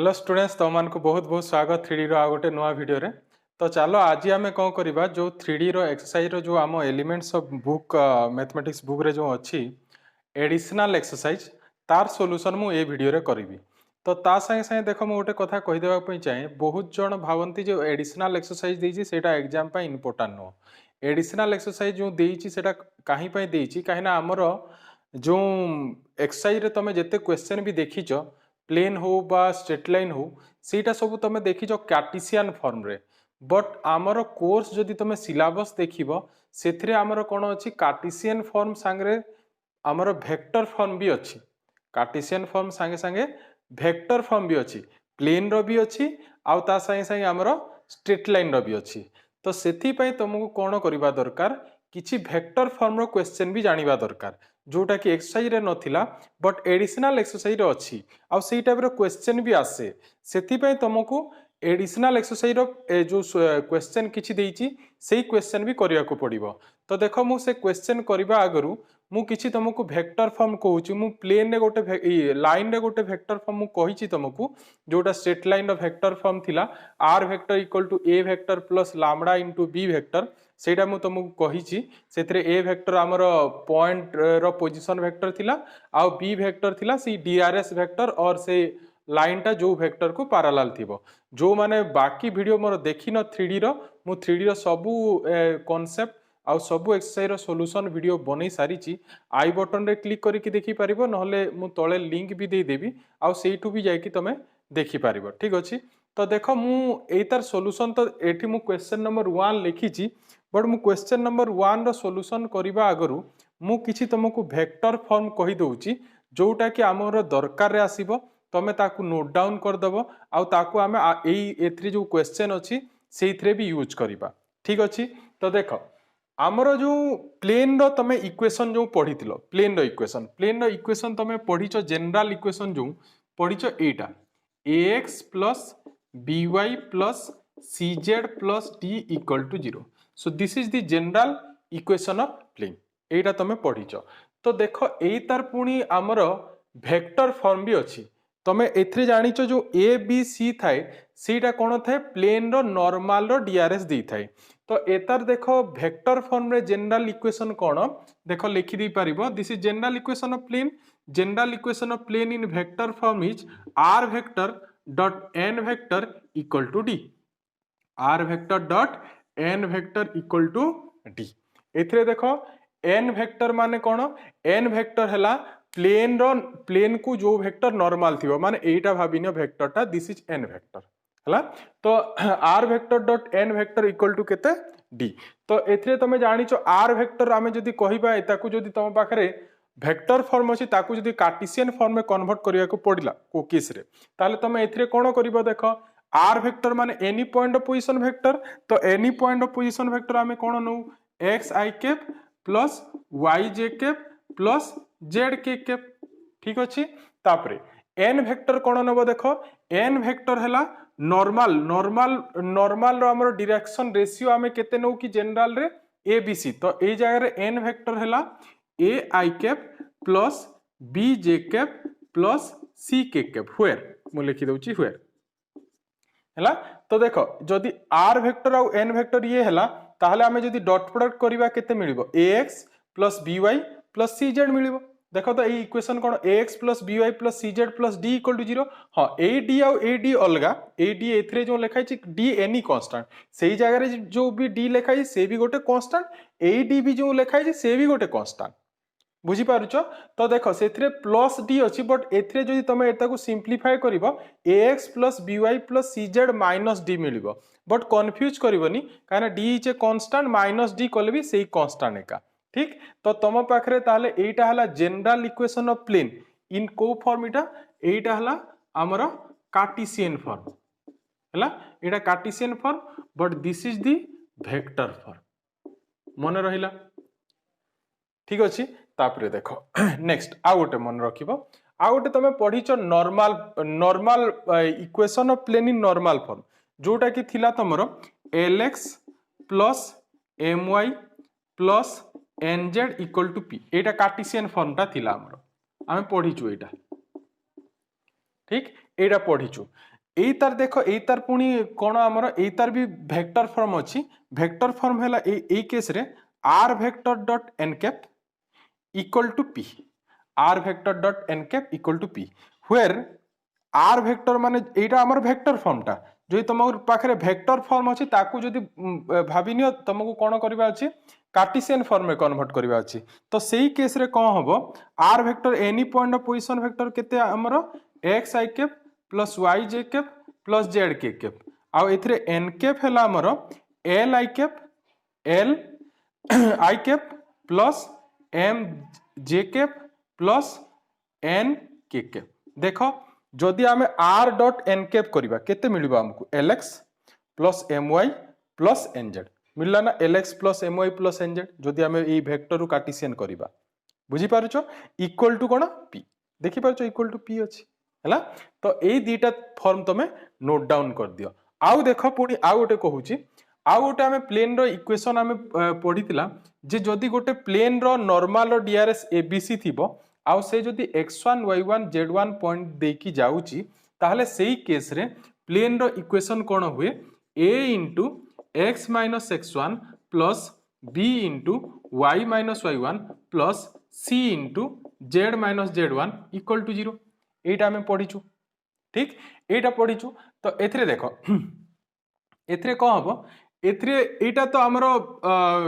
Hello students तुमको बहुत बहुत स्वागत 3D रो आ गोटे नुआ वीडियो रे। तो चलो आज आम कौन करवा जो 3D रो एक्सरसाइज रो जो आम elements of book mathematics book रे जो अच्छी एडिशनल एक्सरसाइज तार सॉल्यूशन मु ए वीडियो रे करी। तो ता संगे संगे देख मु गोटे कथा कहि देबा पई चाहे बहुत जन भावंती जो एडिशनल एक्सरसाइज देइची सेटा एग्जाम पई इंपोर्टेंट नो। एडिशनल एक्सरसाइज जो देइची सेटा काहे पई देइची काहे ना हमर जो एक्सरसाइज रे तमे जते क्वेश्चन भी देखिछ प्लेन हो बा स्ट्रेट लाइन हो सीटा सब तुम देखिछ कार्टेशियन फॉर्म रे। बट आमर कोर्स जदि तुम सिलेबस देखिबो सेथिरे आमर कोन अछि कार्टेशियन फॉर्म सांगरे आमर वेक्टर फॉर्म भी अछि। कार्टेशियन फॉर्म सांगे सांगे वेक्टर फॉर्म भी अछि, प्लेन रो भी अछि आउ ता संगे संगे आमर स्ट्रेट लाइन रो भी अछि। तो सेथि पई तुमको कोन करबा दरकार किछि वेक्टर फॉर्म रो क्वेश्चन भी जानिबा दरकार जोटा कि एक्सरसाइज रे नथिला बट एडिशनल एक्सरसाइज रे अछि आउ सेही टाइप रो क्वेश्चन भी आसे। सेथि पई तुमको एडिशनल एक्सरसाइज रो जो क्वेश्चन किछि देइछि सेही क्वेश्चन भी करिया को पड़िबो। तो देखो मु से क्वेश्चन करबा आगरु मु किछि तुमको वेक्टर फॉर्म कहूची मु प्लेन रे गोटे लाइन रे गोटे वेक्टर फॉर्म मु कहिछि तुमको जोटा स्ट्रेट लाइन रो वेक्टर फॉर्म थिला r vector equal to a vector plus lambda into b vector सेटा मु तुमको कहिछि। सेथरे a वेक्टर हमर पॉइंट रो पोजीशन वेक्टर थिला आउ b वेक्टर थिला सी drs वेक्टर और से लाइन टा जो वेक्टर को पैरेलल थिबो। जो माने बाकी वीडियो मोर देखि न 3D रो मु 3D रो सबु कांसेप्ट आउ सबु एक्सरसाइज रो सॉल्यूशन वीडियो बनै सारिची आई बटन रे क्लिक करके देखि परिबो नहले मु तळे लिंक भी दे देबी आउ सेइठू भी जाई कि तमे देखि परिबो। ठीक अछि। तो देखो मु एतार सॉल्यूशन तो एठी मु क्वेश्चन नंबर 1 लिखिची बट मु क्वेश्चन नंबर 1 रो सॉल्यूशन करिबा आगरु मु किछि तुमको वेक्टर फॉर्म कहि दउची जोटा कि हमर दरकार रे आसीबो तमे ताकू नोट डाउन कर दबो आउ ताकू हमें एई एथरी जो क्वेश्चन अछि सेइथरे भी यूज करिबा। ठीक अछि। तो देखो आमर जो प्लेन रो तमे इक्वेशन जो पढिथिलो प्लेन रो इक्वेशन तमे पढिचो जनरल इक्वेशन जो पढिचो एटा ax plus by plus cz plus d equal to 0. So this is the general equation of plane एटा तमे पढिचो। तो देखो एई तार पुनी आमर वेक्टर फॉर्म भी अछि तमे एथरे जानिचो जो a b c थाए सेटा कोन थाए प्लेन रो नॉर्मल रो drs दी थाए। तो एतार देखो वेक्टर फॉर्म रे जनरल इक्वेशन कोन देखो लिखि दी परिबो this is general equation of plane. General equation of plane in vector form is r vector dot n vector equal to d r vector dot n vector equal to d। एथरे देखो n vector माने कोन n vector हला plane को जो vector normal थिबो माने एटा भाबिनो वेक्टर टा दिस इज n वेक्टर हला। तो r vector dot n vector equal to केते d। तो एथरे तमे जानिचो r वेक्टर आमे जदी कहिबा एताकू जदी तम पाखरे वेक्टर फॉर्म अछि ताकू जदी कार्टेशियन फॉर्म में कन्वर्ट करिया को पडिला को केस रे ताले तमे एथरे कोन करिवो देखो r वेक्टर माने any point of position vector. तो any point of position vector आमे कोन नु x i cap plus y j cap plus z k cap. ठीक अछि। तापरे n वेक्टर कोन नबो देखो n वेक्टर हला नॉर्मल रो हमर डायरेक्शन रेशियो आमे केते नो कि जनरल रे a b c। तो ए जगह रे n वेक्टर हला a i cap plus b j cap plus c k cap where मु लिखि दउची व्हेयर हला। तो देखो जदि r वेक्टर और n वेक्टर ये हला ताहले आमे जदि डॉट प्रोडक्ट करिवा केते मिलिबो ax plus by plus cz मिलिबो। देखो तो ये इक्वेशन कोन ax plus by plus cz plus d equal to 0। हां ad और ad अलगा ad एथरे जो लिखाई छि d एनी कांस्टेंट सेही जगह रे जो भी d लिखाई से भी गोटे कांस्टेंट ad भी जो लिखाई छि से भी गोटे कांस्टेंट बुझी पारुचो। तो देखो सेथरे प्लस d अछि बट एथरे जदि तमे एताकू सिंपलीफाई करिवो ax plus by plus cz minus d मिलिबो बट कंफ्यूज करिवोनी काना d is a constant minus d कले भी सेही कांस्टेंट एका। ठीक। तो तम पाखरे ताले एटा हला जनरल इक्वेशन ऑफ प्लेन इन को फॉर्म एटा हला हमर कार्टेशियन फॉर्म हला एटा Cartesian form but this is the vector form मन रहिला। ठीक अछि। तापरे देखो नेक्स्ट आ गोटे मन रखिबो आ गोटे तमे पढिचो normal equation of plane in normal form जोटा कि थिला तमरो lx plus my plus nz equal to p एटा कार्टेशियन फॉर्म ता थिला हमरो आमे पढिचु एटा। ठीक एटा पढिचु एई तार देखो एई तार पुणी कोण हमर एई तार भी वेक्टर फॉर्म अछि वेक्टर फॉर्म हैला एई केस रे r vector dot n cap equal to p r vector dot n cap equal to p where r vector माने एटा हमर वेक्टर फॉर्म टा जो तुम पाखे वेक्टर फॉर्म अच्छी ताकू जदि भाभी नियो तुमको कौन करबा अछि कार्टेशियन फॉर्म में कन्वर्ट करबा अछि तो सेही केस रे कौन हबो r vector any point of position vector केते हमर x i cap plus y j cap plus z k cap आ एथरे n कैप हैला हमर l i cap l i cap plus m j cap plus n k cap देखो जदि आमे r dot n cap करिबा केते मिलिबो हमकु lx plus my plus nz मिलला ना lx plus my plus nz जदि आमे ई वेक्टर रु कार्टेशियन करिबा बुझी पारुछो इक्वल टू कोन p देखि पारुछो इक्वल टू p अछि हला तो एई दीटा फॉर्म तमे नोट डाउन कर दियो आउ देखो पुनी आउ गोटे कहूची आउ गोटे आमे प्लेन रो इक्वेशन आमे पढितिला जे जदि गोटे प्लेन रो नॉर्मल रो drs abc थिबो आउ से जदि x1 y1 z1 पॉइंट देकी जाउची ताहले सेही केस रे प्लेन रो इक्वेशन कोन हुए a into x minus x1 plus b into y minus y1 plus c into z minus z1 equal to 0 एटा हमें पढ़ीचु ठीक एटा पढ़ीचु तो एथरे देखो एथरे कौन हबो एथरे एटा तो हमरो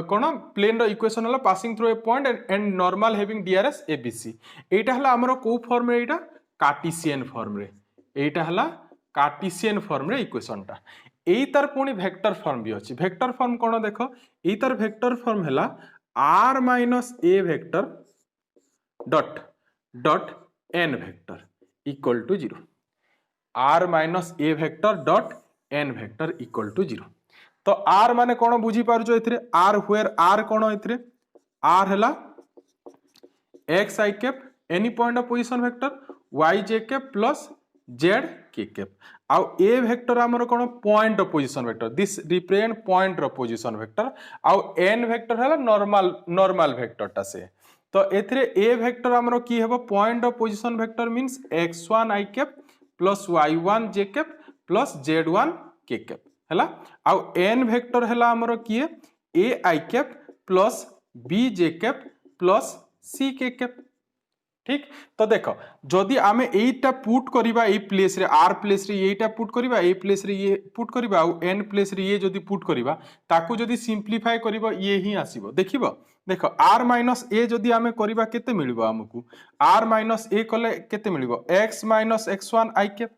कोन प्लेन रो इक्वेशन हला passing through a point and normal having DRs ABC एटा हला हमरो को फॉर्म रे एटा कार्टेशियन फॉर्म रे एटा हला कार्टेशियन फॉर्म रे इक्वेशन टा एई तार पुनी वेक्टर फॉर्म भी अछि वेक्टर फॉर्म कोन देखो एई तार वेक्टर फॉर्म हला r minus a vector dot dot n vector equal to 0 r minus a vector dot n vector equal to 0 तो r माने कोन बुझी पारु जो एथरे r व्हेयर r कोन एथरे r हला x i cap any point of position vector y j cap plus z k cap आउ a वेक्टर हमर कोन point of position vector this represent point of position vector आउ n vector हला normal vector टा से तो एथरे a vector हमर की हेबो point of position vector means x1 i cap plus y1 j cap plus z1 k cap हला आउ n वेक्टर हला हमर की a i cap plus b j cap plus c k cap ठीक तो देखो जदि आमे एटा पुट करिबा ए प्लेस रे r प्लेस रे एटा पुट करिबा ए प्लेस रे ये पुट करिबा आ n प्लेस रे ये जदि पुट करिबा ताकू जदि सिंपलीफाई करिबा ये ही आसीबो देखिबो देखो r माइनस a जदि आमे करिबा केते मिलिबो हमकु r माइनस a कले केते मिलिबो x minus x1 i cap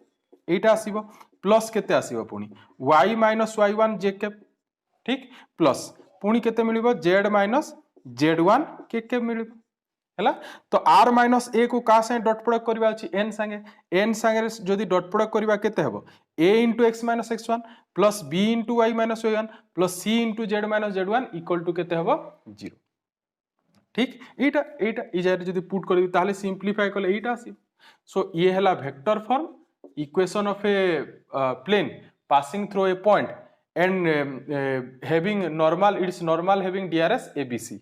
एटा आसीबो प्लस केते आसीबो पुनी y minus y1 j cap ठीक प्लस पुनी केते मिलिबो z minus z1 k cap मिलिबो हैला तो r माइनस a को का से डॉट प्रोडक्ट करबा अछि n संगे जदि डॉट प्रोडक्ट करबा केते हबो a into x minus x1 plus b into y minus y1 plus c into z minus z1 equal to केते हबो 0 ठीक एटा एटा इजारे जदि पुट करबी ताले सिंपलीफाई करले एटा आसी सो ये हला vector form equation of a plane passing through a point and having normal its normal having drs abc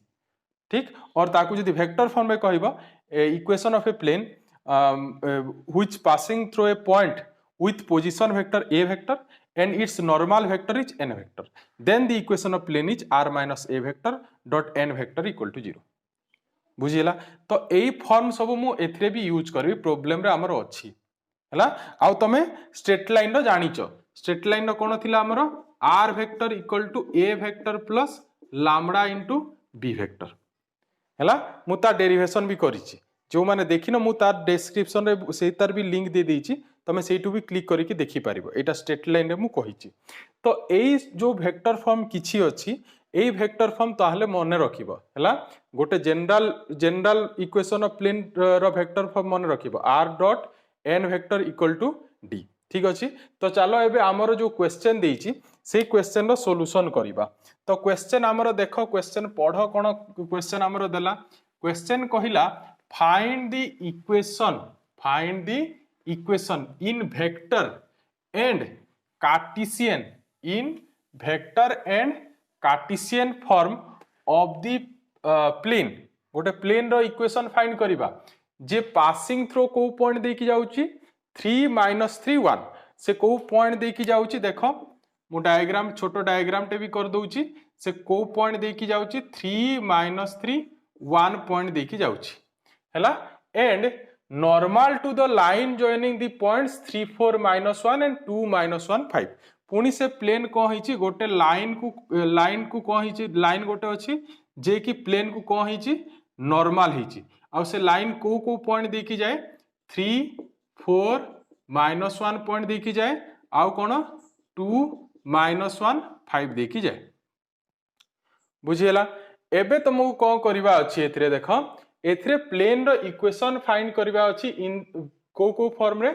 ठीक और ताकू जदि वेक्टर फॉर्म में कहबा equation of a plane which passing through a point with position vector a vector and its normal vector is n vector then the equation of plane is r minus a vector dot n vector equal to 0 बुझिला तो एई form सब मु एथरे भी use करबी problem रे हमर अछि हला आ तमे स्ट्रेट लाइन रो जानिचो स्ट्रेट लाइन रो कोन थिला हमर r vector equal to a vector plus lambda into b vector हला मु ता डेरिवेशन भी करिछि जो माने देखिनो मु ता डिस्क्रिप्शन रे से तार भी लिंक दे देछि तमे सेटू भी क्लिक करिकि देखि पारिबो एटा स्ट्रेट लाइन रे मु कहिछि तो एई जो वेक्टर फॉर्म किछि अछि एई वेक्टर फॉर्म ताहले मने रखिबो हला गोटे जनरल इक्वेशन ऑफ प्लेन रो वेक्टर फॉर्म मने रखिबो r dot n vector equal to d ठीक अछि तो चलो एबे हमरो जो क्वेश्चन देछि से क्वेश्चन रो सॉल्यूशन करिबा तो क्वेश्चन हमरो देखो क्वेश्चन पढ़ो कोन क्वेश्चन हमरो देला क्वेश्चन कहिला find the equation in vector and Cartesian form of the plane गोटे प्लेन रो इक्वेशन फाइंड करिबा जे पासिंग थ्रू को पॉइंट दे की जाउची 3 - 3 1 से को पॉइंट देकी जाउची देखो मु डायग्राम छोटो डायग्राम टे भी कर दउची से को पॉइंट देकी जाउची 3 -3 1 पॉइंट देकी जाउची हैला and normal to the line joining the points 3 4 -1 and 2 -1 5 पुणी से प्लेन कौन होईची गोटे लाइन को कौन होईची लाइन गोटे अछि जे कि प्लेन को कौन होईची नॉर्मल होईची आ से लाइन को पॉइंट देकी जाए 3 4 -1 पॉइंट देकी जाए आउ कोन 2 -1 5 देकी जाए बुझियला एबे तुमको कौन करबा अछि एथरे देखो एथरे प्लेन रो इक्वेशन फाइंड करबा अछि इन को फॉर्म रे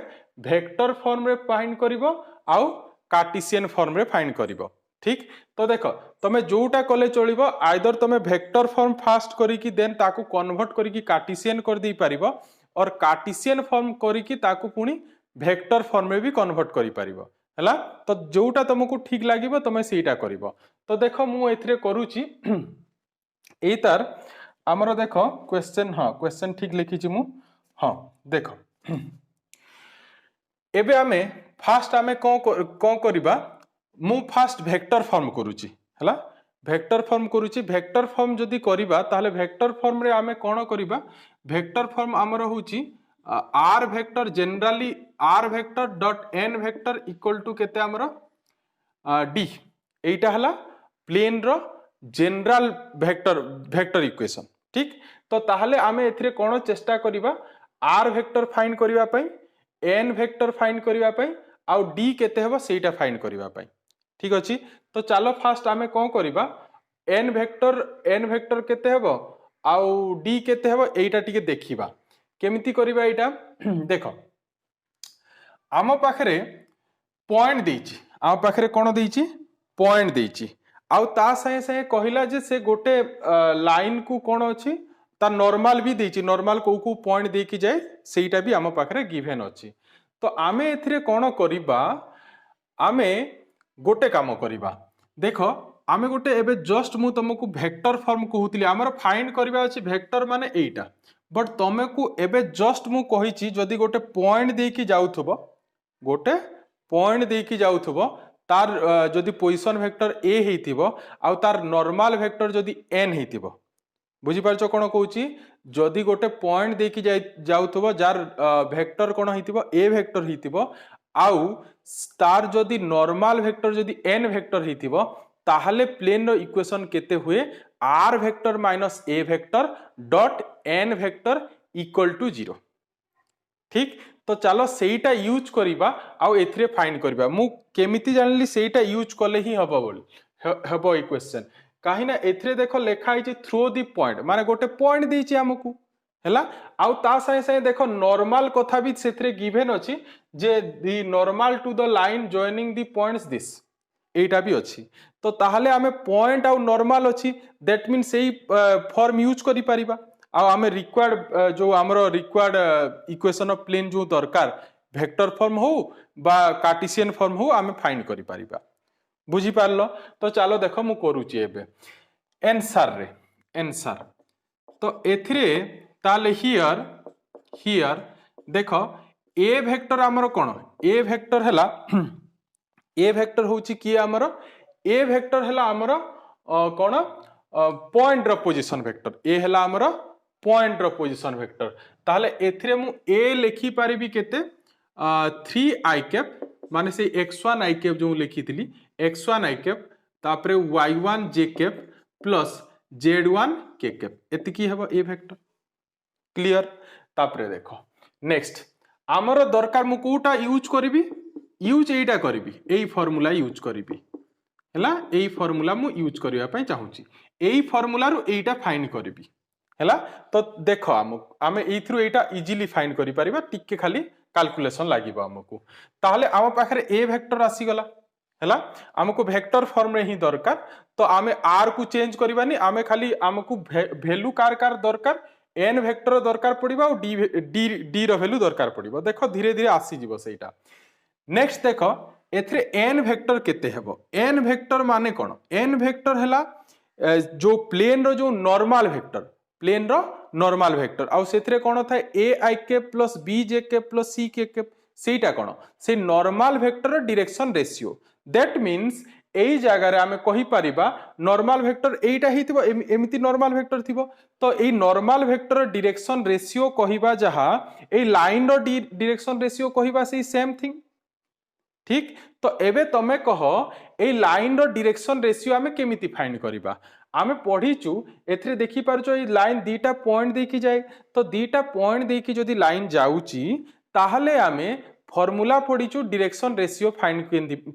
वेक्टर फॉर्म रे फाइंड करिवो आउ कार्टेशियन फॉर्म रे फाइंड करिवो ठीक तो देखो तमे जोटा कले चलिबो आइदर तमे वेक्टर फॉर्म फास्ट करी कि देन ताकू कन्वर्ट करी कि कार्टेशियन कर दी पारिबो और कार्टेशियन फॉर्म करी कि ताकू पुनी वेक्टर फॉर्म में भी कन्वर्ट करि पारिबो हला तो जोटा तुमको ठीक लागिबो तमे सेटा करिवो तो देखो मु एथरे करूची एई तार हमरो देखो क्वेश्चन हां क्वेश्चन ठीक लिखी छी मु हां देखो एबे हमें फास्ट हमें कोन करिबा मु फास्ट वेक्टर फॉर्म करूची हला वेक्टर फॉर्म करूची वेक्टर फॉर्म जदी करिबा ताले वेक्टर फॉर्म रे हमें कोन करिबा वेक्टर फॉर्म हमरो होची r vector generally r vector dot n vector equal to केते हमरो d एटा हला प्लेन रो जनरल वेक्टर इक्वेशन ठीक तो ताहले आमे एथरे कोन चेष्टा करिबा r वेक्टर फाइंड करिबा पई n वेक्टर फाइंड करिबा पई आउ d केते हेबो सेटा फाइंड करिबा पई ठीक अछि तो चलो फास्ट आमे कोन करिबा n वेक्टर केते हेबो आउ d केते हेबो एटा टिके देखिबा केमिति करिबा एटा देखो आम पाखरे पॉइंट देइची आम पाखरे कोन देइची पॉइंट देइची आउ ता सहे सहे कहिला जे से गोटे लाइन को कोन अछि ता नॉर्मल भी देइची नॉर्मल को पॉइंट देकी जाय सेटा भी आम पाखरे गिवन अछि तो आमे एथिरे कोन करिबा आमे गोटे काम करिबा देखो आमे गोटे एबे जस्ट मु तुमको वेक्टर फॉर्म कहूतली हमर फाइंड करिबा अछि वेक्टर माने एटा बट तमे को एबे जस्ट मु कहिची जदी गोटे पॉइंट देकी जाउथबो तार जदी पोजीशन वेक्टर a हेतिबो आ तार नॉर्मल वेक्टर जदी n हेतिबो बुझी पारछो कोन कहूची जदी गोटे पॉइंट देकी जाउथबो जार वेक्टर कोन हेतिबो a वेक्टर हेतिबो आउ तार जदी नॉर्मल वेक्टर जदी n वेक्टर हेतिबो ताहले प्लेन रो इक्वेशन केते हुए r vector minus a vector dot n vector equal to 0 ठीक तो चलो सेटा यूज करिबा आउ एथरे फाइंड करिबा मु केमिति जानली सेटा यूज कले ही हबो बोल हबो ई क्वेश्चन काहे ना एथरे देखो लेखा है थ्रो द पॉइंट माने गोटे पॉइंट देछि हमकु हैला आउ ता सहे सहे देखो नॉर्मल कथा भी सेथरे गिवन अछि जे the normal to the line joining the points this एटा भी अछि तो ताहले हमें पॉइंट आउ नॉर्मल अछि दैट मीन सेही फॉर्म यूज करि परिबा आउ हमें रिक्वायर्ड जो हमरो रिक्वायर्ड इक्वेशन ऑफ प्लेन जो दरकार वेक्टर फॉर्म हो बा कार्टेशियन फॉर्म हो हमें फाइंड करि परिबा बुझी पारलो तो चलो देखो मु करूची एबे आंसर तो एथिरे ताले हियर देखो ए वेक्टर हमरो कोन ए वेक्टर हला ए वेक्टर होची की हमरो ए वेक्टर हला हमरो कोन पॉइंट रो पोजीशन वेक्टर ए हला हमरो पॉइंट रो पोजीशन वेक्टर ताले एथिरे मु ए लिखि पारिबी केते 3i कैप माने से x1 i कैप जो लिखी थी x1 i कैप तापरे y1 j cap plus z1 k cap एतिकी हेबो ए वेक्टर क्लियर तापरे देखो नेक्स्ट हमरो दरकार मु कोटा यूज करबी यूज एटा करबी एई फार्मूला यूज करबी हैला एई फार्मूला मु यूज करिया पई चाहूची एई फार्मूला रो एटा फाइंड करबी हैला तो देखो आमे एई थ्रू एटा इजीली फाइंड करि परिबा टिके खाली कैलकुलेशन लागिबो हमकु ताहले आम पाखरे ए वेक्टर आसी गला हैला हमकु वेक्टर फॉर्म रे ही दरकार तो आमे r को चेंज करबानी आमे खाली हमकु वैल्यू कार दरकार n वेक्टर दरकार पड़िबा और d रो वैल्यू दरकार पड़िबो देखो धीरे धीरे आसी जिवो सेटा नेक्स्ट देखो एथरे n वेक्टर केते हेबो n वेक्टर माने कोन n वेक्टर हैला जो प्लेन रो जो नॉर्मल वेक्टर आ सेथरे कोन थाए a i के प्लस b j के प्लस c के सेटा कौन से normal vector direction ratio that means एई जगह रे आमे कहि परिबा नॉर्मल वेक्टर एटा हिथिबो एमिति नॉर्मल वेक्टर थिबो तो एई नॉर्मल वेक्टर डायरेक्शन रेशियो कहिबा जहा एई लाइन रो डायरेक्शन रेशियो कहिबा से सेम थिंग ठीक तो एबे तमे कह एई लाइन रो डायरेक्शन रेशियो आमे केमिति फाइंड करिबा आमे पढीचु एथरे देखि पारछो एई लाइन दीटा पॉइंट देखि जाय तो दीटा पॉइंट देखि जदि लाइन जाउची ताहले आमे फॉर्मूला पढीचु डायरेक्शन रेशियो फाइंड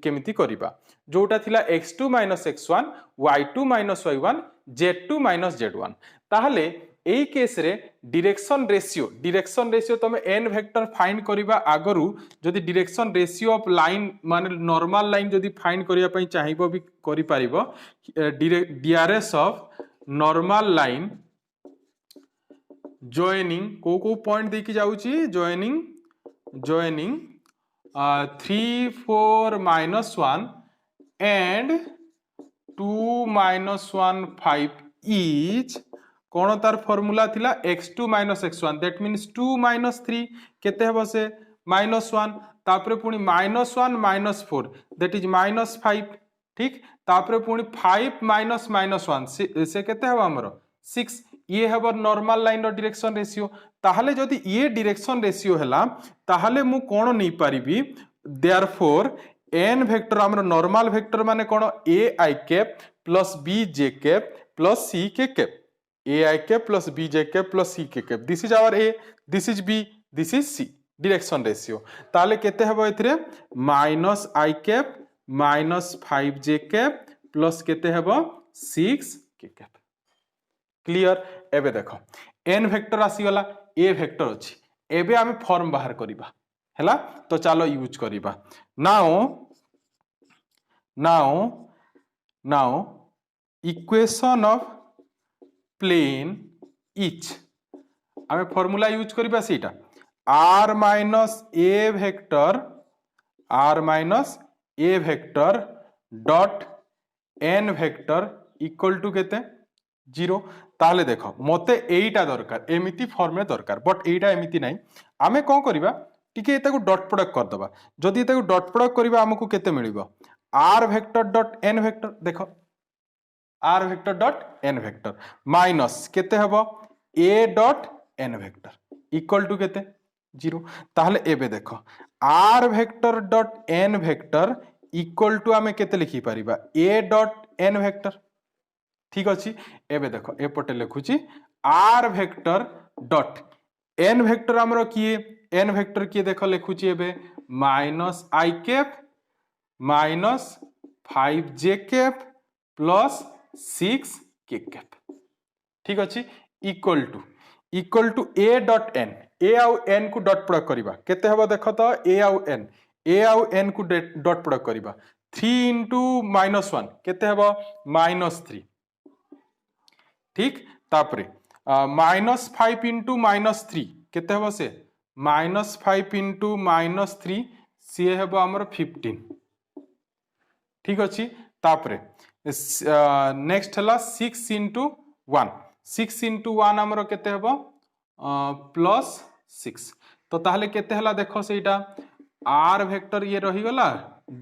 केमिति करिबा जोटा थिला x2 x1 y2 y1 z2 z1 ताहले एई केस रे डायरेक्शन रेशियो तमे n वेक्टर फाइंड करिबा आगरु जदि डायरेक्शन रेशियो ऑफ लाइन माने नॉर्मल लाइन जदि फाइंड करिया पई चाहिबो भी करि पारिबो DRs of normal line joining को पॉइंट देखि जाउची जॉइनिंग 3 4 -1 and 2 -1 5 each कौन तार फॉर्मूला थिला x2 x1 दैट मीन्स 2 3 केते हबो से -1 तापरे पुनी -1 -4 दैट इज -5 ठीक तापरे पुनी 5 -1 से केते हबो हमरो 6 ये हबो नॉर्मल लाइन रो डायरेक्शन रेशियो ताहले जदि ये डायरेक्शन रेशियो हला ताहले मु कोन नै परिबी देयरफॉर n वेक्टर हमरो नॉर्मल वेक्टर माने कोन a i cap plus b j cap plus c k cap a I cap plus b j cap plus c k cap this is our a this is b this is c direction ratio ताले केते हबो एथिरे minus I cap minus 5 j cap plus केते हबो 6 k cap clear एबे देखो n vector आसी गला a वेक्टर अछि एबे आमे फॉर्म बाहर करिबा हैला तो चलो यूज करिबा नाउ इक्वेशन ऑफ प्लेन इच आमे फॉर्मूला यूज करिबा सेटा r minus a vector dot n vector equal to केते 0 ताले देखो मते एटा दरकार एमिति फॉर्म में दरकार बट एटा एमिति नाही आमे कोन करिबा टिके एताको डॉट प्रोडक्ट कर दबा जदि एताको डॉट प्रोडक्ट करिबा हमकु केते मिलिबो r vector dot n vector देखो r vector dot n vector minus केते हबो a dot n vector equal to केते 0 ताहले एबे देखो r vector dot n vector equal to आमे केते लिखि परिबा a डॉट n वेक्टर ठीक अछि एबे देखो एपटे लिखुची r vector dot n vector हमरो किए n वेक्टर किए देखो लिखुची एबे minus i cap minus 5 j cap plus 6 k cap ठीक अछि equal to a dot n a आउ n को डॉट प्रोडक्ट करिबा केते हबो देखो तो a आउ n को डॉट प्रोडक्ट करिबा 3 into -1 केते हबो -3 ठीक तापरे -5 into -3 केते हबो से -5 into -3 सी हबो हमर 15 ठीक अछि तापरे नेक्स्ट हला 6 into 1 6 into 1 हमरो केते हबो प्लस 6 तो ताहले केते हला देखो सेटा r वेक्टर ये रही गला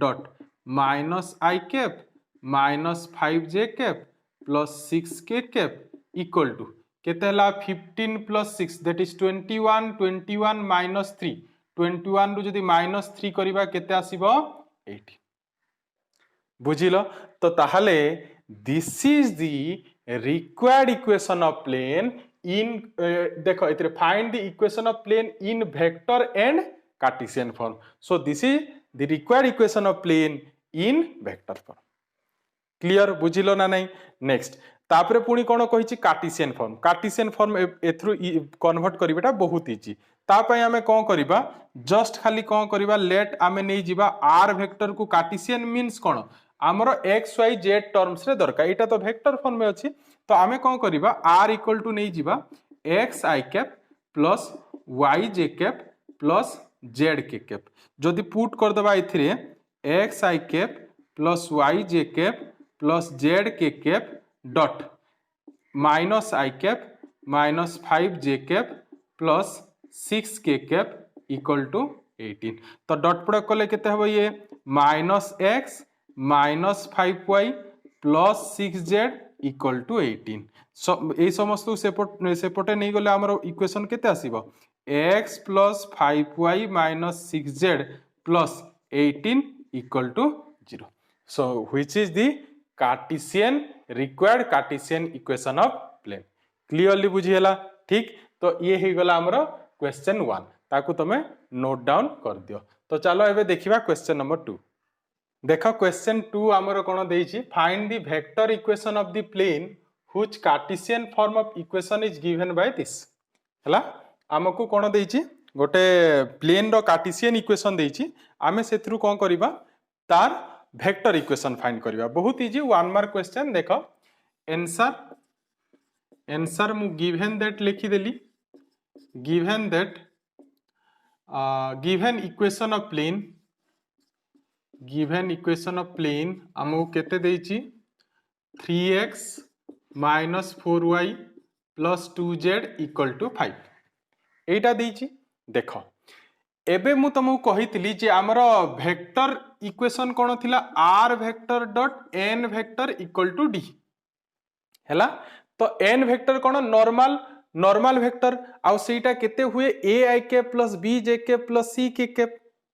dot minus i cap minus 5 j cap plus 6 k cap equal to केते हला 15 प्लस 6 दैट इज 21 माइनस 3 21 रु जदी माइनस 3 करिबा केते आसीबो 80 बुझिलो तो ताहले this is the required equation of plane in देखो इतरे find the equation of plane in vector and Cartesian form so this is the required equation of plane in vector form clear बुझिलो ना नहीं नेक्स्ट तापरे पुणी कोन कहिछि Cartesian form एथ्रु कन्वर्ट करिबाटा बहुत इजी ता पय हमें कोन करिबा जस्ट खाली कोन करिबा लेट आमे नै जिबा r वेक्टर को कार्टेशियन मींस कोन हमरो x y z टर्म्स रे दरकार एटा तो वेक्टर फॉर्म में अछि तो आमे कोन करिबा r इक्वल टू नै जिबा x i cap plus y j cap plus z k cap जदि पुट कर दबा इथिरे x i cap plus y j cap plus z k cap dot minus i cap minus 5 j cap plus 6 k cap equal to 18 तो dot product कले केते हबो ये -x -5y + 6z = 18 सो ए समस्त सेपटे नहीं गले हमर इक्वेशन केते आसीबो x + 5y - 6z + 18 = 0 so which is the Cartesian required Cartesian equation of plane clearly बुझीला ठीक तो ये ही गला हमरो क्वेश्चन 1 ताकू तमे नोट डाउन कर दियो तो चलो एबे देखिबा क्वेश्चन नंबर 2 देखो क्वेश्चन 2 हमरो कोन देइछि find the vector equation of the plane which Cartesian form of equation is given by this हला हमकु कोन देइछि गोटे प्लेन रो कार्टेशियन इक्वेशन देइछि आमे सेथरु कोन करिबा तार वेक्टर इक्वेशन फाइंड करिबा बहुत इजी 1 मार्क क्वेश्चन देखो आंसर मु गिवन दैट लिखि देली given that given equation of plane हमको केते देइछि 3x - 4y + 2z = 5 एटा देइछि देखो एबे मु तुमको कहितली जे हमर वेक्टर इक्वेशन कोन थिला r vector dot n vector = d हैला तो n वेक्टर कोन नॉर्मल वेक्टर आउ सेटा केते हुए ai के प्लस bj के प्लस c के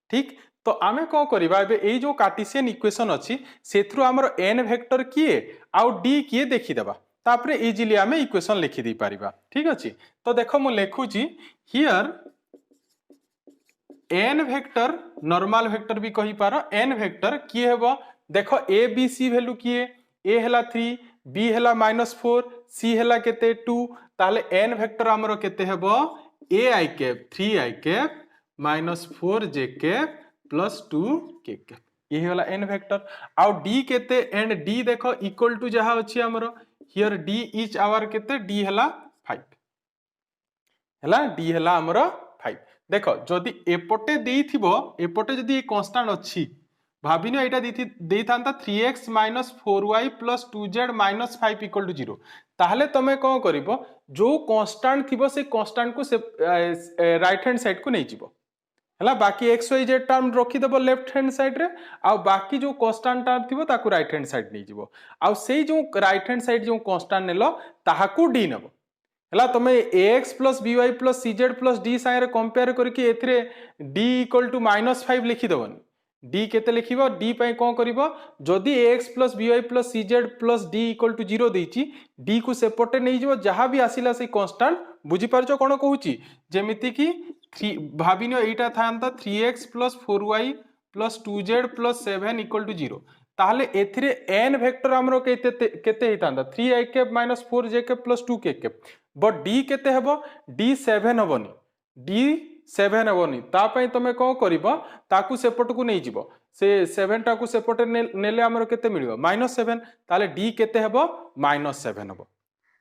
ठीक तो आमे को करिबा एबे ए जो कार्टेशियन इक्वेशन अछि सेथरु हमर n वेक्टर किए आउ d किए देखि देबा तापरे इजीली आमे इक्वेशन लिखि दी पारिबा ठीक अछि तो देखो मु लेखु छी here n vector normal vector भी कहि पारो n वेक्टर किए हेबो देखो a b c वैल्यू किए a हला 3 b हला -4 c हला केते 2 ताले n वेक्टर हमरो केते हेबो ai cap 3i cap -4j cap plus 2k cap ये वाला n वेक्टर आउ d केते एंड d देखो इक्वल टू जहा अछि हमरो हियर d इज आवर केते d हला 5 हला d हला हमरो 5 देखो जदी एपटे देइथिबो एपटे जदी कांस्टेंट अछि भाबिनो एटा देई थांता 3x - 4y + 2z - 5 = 0 ताहले तमे कोन करिवो जो कांस्टेंट थिबो से कांस्टेंट को से राइट हैंड साइड को नै जिवो हला बाकी x y z टर्म रखि देबो लेफ्ट हैंड साइड रे आ बाकी जो कांस्टेंट टर्म थिबो ताकू राइट हैंड साइड नै जिवो आ सेई जो राइट हैंड साइड जो कांस्टेंट नेलो ताहाकू d नेबो हला तमे ax + by + cz + d साइरे compare करके एथरे d = -5 लिखि देबोनी d केते लिखिबो d पय कोन करिवो जदी ax + by + cz + d = 0 देइची d को सेपटे नै जिवो जहां भी आसिला से कांस्टेंट बुझी परछो कोन कहूची जेमिति की 3 भाबिनो एटा थांता 3x + 4y + 2z + 7 = 0 ताहले एथिरे n वेक्टर हमरो केते हितांता 3i cap - 4j cap + 2k cap but d केते हेबो d 7 हबोनी d 7 हबोनी ता पय तमे को करिवो ताकू सेपट को नै जिवो से 7 टा को सेपटे नेले हमरो केते मिलिवो -7 ताले d केते हेबो -7 हबो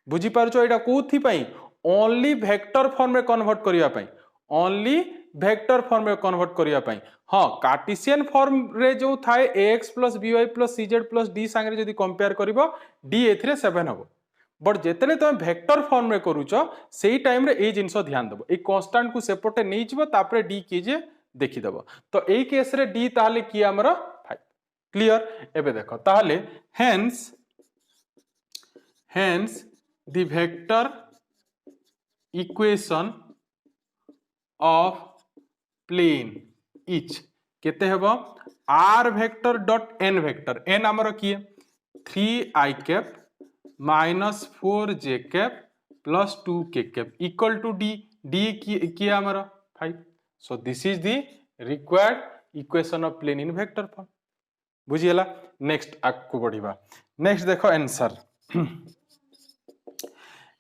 बुझी परछो एटा कोथि पय ओनली वेक्टर फॉर्म रे कन्वर्ट करिया पय ओनली वेक्टर फॉर्म रे कन्वर्ट करिया पय हां कार्टेशियन फॉर्म रे जो थाए ax + by + cz + d संगे जदी कंपेयर करिवो d एथिरे 7 हबो बट जेतले तमे वेक्टर फॉर्म रे करूचो सेही टाइम रे ए जिंसो ध्यान देबो ए कांस्टेंट को सेपटे नै जिवो तापरे d कीजे देखि देबो तो एई केस रे d ताले की हमरो 5 क्लियर एबे देखो ताले hence the vector equation of plane इच केते हेबो r vector dot n vector n हमरो की 3i cap -4j cap plus 2k cap equal to d की हमारा 5 so this is the required equation of plane in vector form बुझियला next आगु बढ़िबा नेक्स्ट देखो आंसर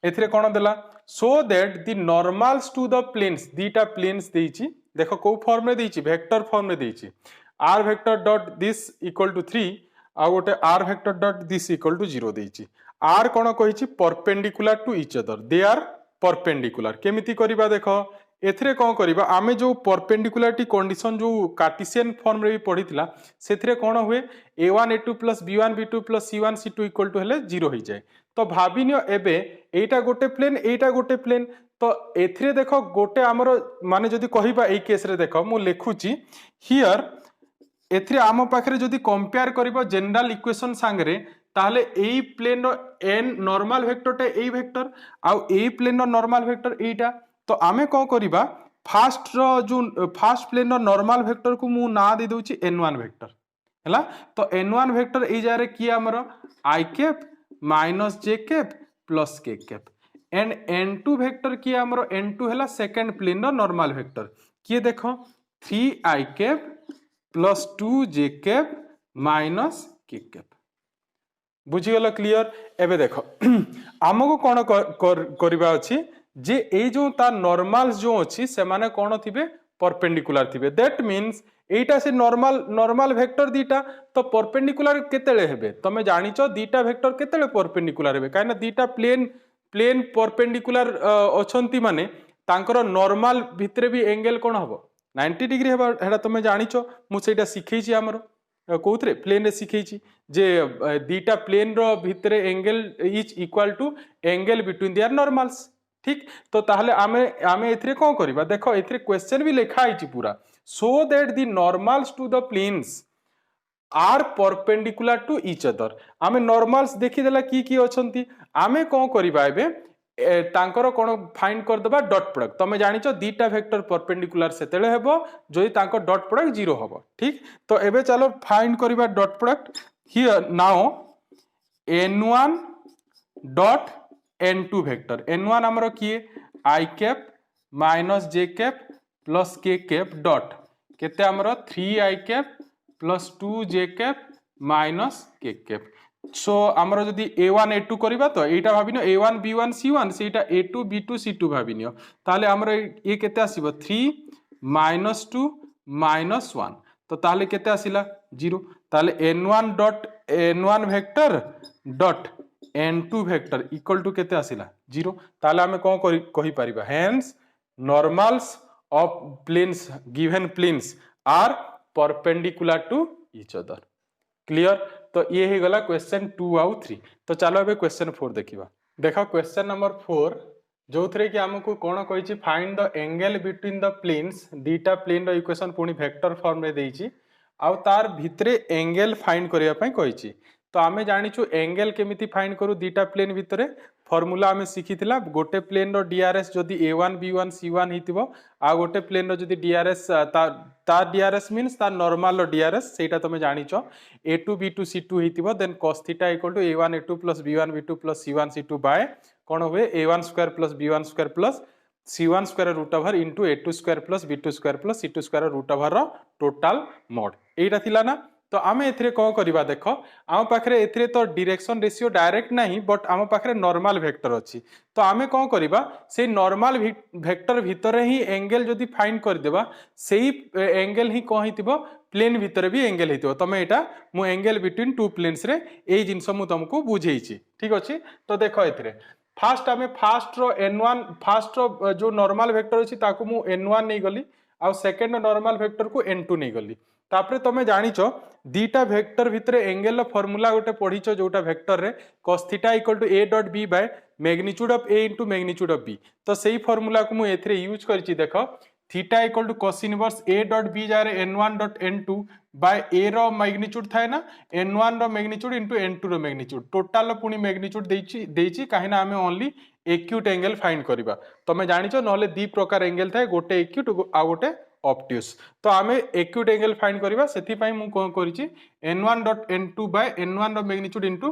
एथिरे कोन देला so that the normals to the planes दीटा प्लेन्स देइची देखो को फॉर्म रे देइची वेक्टर फॉर्म रे देइची r vector dot this equal to 3 आ गोटे r vector dot this equal to 0 देइची r कोन कहिची perpendicular to each other they are perpendicular केमिति करिबा देखो एथिरे कोन करिबा आमे जो परपेंडिकुलरिटी कंडीशन जो कार्टेशियन फॉर्म रे भी पढितला सेथिरे कोन हुए a1 a2 + b1 b2 + c1 c2 equal to हेले 0 हो जाए तो भाबिनियो एबे एटा गोटे प्लेन तो एथिरे देखो गोटे आमर माने जदि कहिबा एई केस रे देखो मु लिखुची हियर एथिरे आम पाखरे जदि कंपेयर करिबो जनरल इक्वेशन सांगरे ताहले एई प्लेन रो एन नॉर्मल वेक्टरटा एई वेक्टर आउ एई प्लेन रो नॉर्मल वेक्टर एईटा तो आमे को करिबा फास्ट रो जो फास्ट प्लेन रो नॉर्मल वेक्टर को मु ना दे दोची n1 वेक्टर हैला तो n1 वेक्टर एई जारे की हमर i cap minus j cap plus k cap and n2 vector की हमर n2 हैला सेकंड प्लेन रो नॉर्मल वेक्टर किए देखो 3i cap plus 2j cap minus k cap बुझीगल क्लियर एबे देखो आमको कौन करबा अछि जे ए जो ता नॉर्मल्स जो अछि से माने कोन थिबे परपेंडिकुलर थिबे दैट मींस एटा से नॉर्मल वेक्टर दीटा तो परपेंडिकुलर केतेले हेबे तमे जानिचो दीटा वेक्टर केतेले परपेंडिकुलर हेबे कायना दीटा प्लेन परपेंडिकुलर अछंती माने तांकर नॉर्मल भितरे भी एंगल कोन हबो 90 डिग्री हेबा हेडा तमे जानिचो मु सेटा सिखैछि हमरो कौथरे प्लेन रे सिखैछि जे दीटा प्लेन रो भितरे angle is equal to angle between their normals ठीक तो ताहले आमे एथिरे कोन करबा देखो एथिरे क्वेश्चन भी लिखा आइछि पूरा so that the normals to the planes are perpendicular to each other आमे नॉर्मल्स देखि देला की अछंती आमे कोन करबा एबे तांकर कोन फाइंड कर देबा डॉट प्रोडक्ट तमे जानिचो दीटा वेक्टर परपेंडिकुलर सेतेले हेबो जदि तांकर डॉट प्रोडक्ट 0 हेबो ठीक तो एबे चलो फाइंड करबा dot product here now n1 dot n2 vector n1 हमरो किए i cap minus j cap plus k cap dot केते हमरो 3i cap plus 2j cap minus k cap so आमर जदि a1 a2 करबा तो एटा भाबिनो a1 b1 c1 सेटा a2 b2 c2 भाबिनियो ताले आमर ए केते आसीबो 3 माइनस 2 माइनस 1 तो ताले केते आसिला 0 ताले n1 dot n1 vector dot n2 vector equal to केते आसिला 0 ताले हमें कोन कहि परिबा hence normals of planes given planes are perpendicular to each other clear तो ये ही गला क्वेश्चन 2 आउ 3 तो चलो अबे क्वेश्चन 4 देखिबा देखो क्वेश्चन नंबर 4 जो थरे कि हमको कोन कहिछि find the angle between the planes दीटा प्लेन रो इक्वेशन पुनी वेक्टर फॉर्म रे देइछि आउ तार भितरे एंगल फाइंड करिया पई कहिछि तो आमे जानिछु एंगल केमिति फाइंड करू दीटा प्लेन भितरे फॉर्मूला आमे सिखिथिला गोटे प्लेन रो डीआरएस जदी a1 b1 c1 हितिबो आ गोटे प्लेन रो जदी डीआरएस ता डीआरएस मींस ता नॉर्मल रो डीआरएस सेटा तमे जानिचो a2 b2 c2 हितिबो then cos theta equal to a1 a2 plus b1 b2 plus c1 c2 by कोन होवे a1 square plus b1 square plus c1 square root over into a2 square plus b2 square plus c2 square root over रो total mod एटा थिला ना तो आमे एथिरे को करबा देखो आम पाखरे एथिरे तो डायरेक्शन रेशियो डायरेक्ट नहीं बट आम पाखरे नॉर्मल वेक्टर अछि तो आमे को करबा से नॉर्मल वेक्टर भितर ही एंगल जदी फाइंड कर देबा सेही एंगल ही को हितिबो प्लेन भितर भी एंगल हितिबो तमे एटा मु एंगल बिटवीन टू प्लेन्स रे एई जिंस मु तुमको बुझेइछि ठीक अछि तो देखो एथिरे फास्ट आमे फास्ट रो n1 फास्ट रो जो नॉर्मल वेक्टर अछि ताकू मु n1 नै गली आ सेकंड नॉर्मल वेक्टर को n2 नै गली तापरे तमे जानिचो दीटा वेक्टर भितरे एंगल रो फार्मूला गोटे पढिचो जोटा वेक्टर रे cos theta equal to a dot b by magnitude of a into magnitude of b तो सेही फार्मूला को मु एथरे यूज करछि देखो theta equal to cos inverse a dot b जारे n1 dot n2 by a रो magnitude थाए ना n1 रो मैग्नीट्यूड इनटू n2 रो मैग्नीट्यूड टोटल रो पुनी मैग्नीट्यूड देइछि काहेना हमें ओनली एक्यूट एंगल फाइंड करबा तमे जानिचो नले दी प्रकार एंगल थाए गोटे एक्यूट आ गोटे ऑब्ट्यूज तो आमे एक्यूट एंगल फाइंड करबा सेति पई मु कोन करिछि n1 dot n2 by n1 रो मैग्नीट्यूड इनटू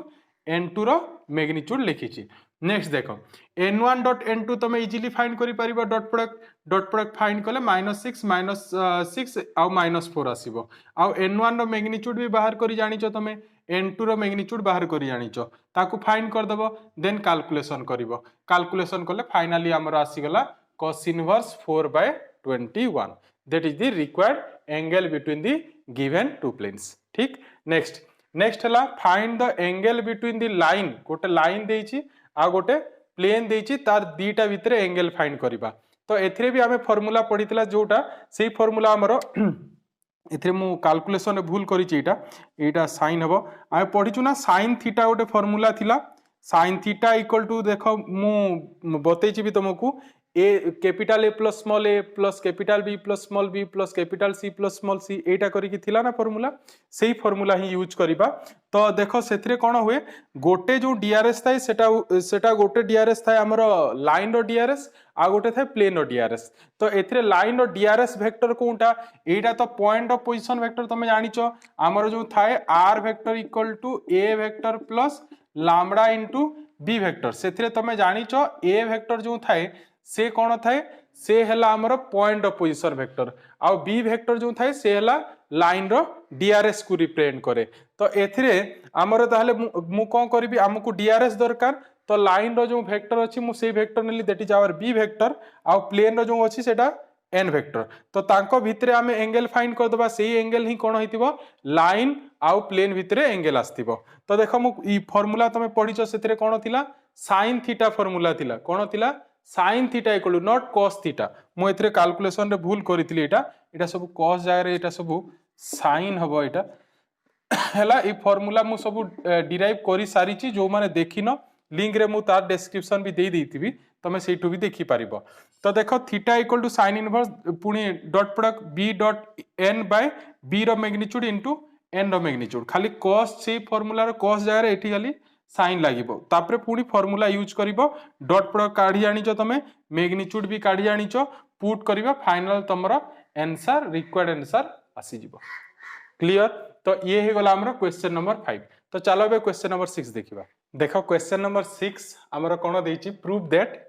n2 रो मैग्नीट्यूड लिखिछि नेक्स्ट देखो n1 डॉट n2 तमे इजीली फाइंड करि परिबा डॉट प्रोडक्ट फाइंड कले -6 -6 आ -4 आसीबो आ n1 रो मैग्नीट्यूड भी बाहर करि जानिचो तमे n2 रो मैग्नीट्यूड बाहर करि जानिचो ताकू फाइंड कर दबो देन कैलकुलेशन करिवो कैलकुलेशन कले फाइनली हमर आसी गला cos inverse 4/21 that is the required angle between the given two planes ठीक next हला find the angle between the line गोटे लाइन देइछि आ गोटे प्लेन देइछि तार दीटा भितरे एंगल फाइंड करबा तो एथिरे भी हमें फार्मूला पढितला जोटा सेही फार्मूला हमरो एथिरे मु कैलकुलेशन रे भूल करिछि एटा sin हबो आ पढिछु ना sin थीटा गोटे फार्मूला थिला sin थीटा इक्वल टू देखो मु बतैछि भी तुमको A plus capital B plus capital C plus small C एटा करिकी थिला ना फॉर्मूला सेही फॉर्मूला ही यूज करिबा। तो देखो सेथिरे कोन हुए गोटे जो डीआरएस थाए सेटा गोटे डीआरएस थाए हमर लाइन रो डीआरएस आ गोटे थाए प्लेन रो डीआरएस। तो एथिरे लाइन रो डीआरएस वेक्टर कोनटा एटा तो पॉइंट ऑफ पोजीशन वेक्टर तमे जानिचो हमर जो थाए r vector equal to a vector plus lambda into b vector सेथिरे तमे जानिचो ए वेक्टर जो थाए से कौन थाए से हला हमर पॉइंट ऑफ पोजीशन वेक्टर आ बी वेक्टर जो थाए से हला लाइन रो डीआरएस को रिप्रेजेंट करे। तो एथिरे हमर ताहले मु कोन करबी हमकु डीआरएस दरकार तो लाइन रो जो वेक्टर अछि मु से वेक्टर नेली that is our b vector आ प्लेन रो जो अछि सेटा एन वेक्टर। तो तांको भितरे आमे एंगल फाइंड कर दबा सेही एंगल ही कोन होइतिबो लाइन आ प्लेन भितरे एंगल आस्तिबो। तो देखो मु ई फार्मूला तमे पढिचो सेथिरे कोन थिला sin थीटा फार्मूला थिला कोन थिला sin theta equal to not cos theta मु एथिरे कैलकुलेशन रे भूल करितली एटा सब cos जाय रे एटा सब sin हबो एटा हला ई फार्मूला मु सब डिराइव करि सारी ची जो माने देखिनो लिंक रे मु तार डिस्क्रिप्शन भी दे देइतिबी तमे सेठू भी देखि पारिबो। तो देखो theta equal to sin inverse पुनी dot product b dot n by b रो मैग्नीट्यूड इनटू n रो मैग्नीट्यूड खाली cos से फार्मूला रो cos जाय रे एठी खाली साइन लागिबो तापरे पुनी फार्मूला यूज करिवो डॉट प्रोडक्ट काढी जानिचो तमे मैग्नीट्यूड भी काढी जानिचो पुट करिवो फाइनल तमरो आंसर रिक्वायर्ड आंसर आसी जिवो। क्लियर। तो ये हे गला हमरो क्वेश्चन नंबर 5। तो चलो बे क्वेश्चन नंबर 6 देखिबा। देखो क्वेश्चन नंबर 6 हमरो कोन देइची prove that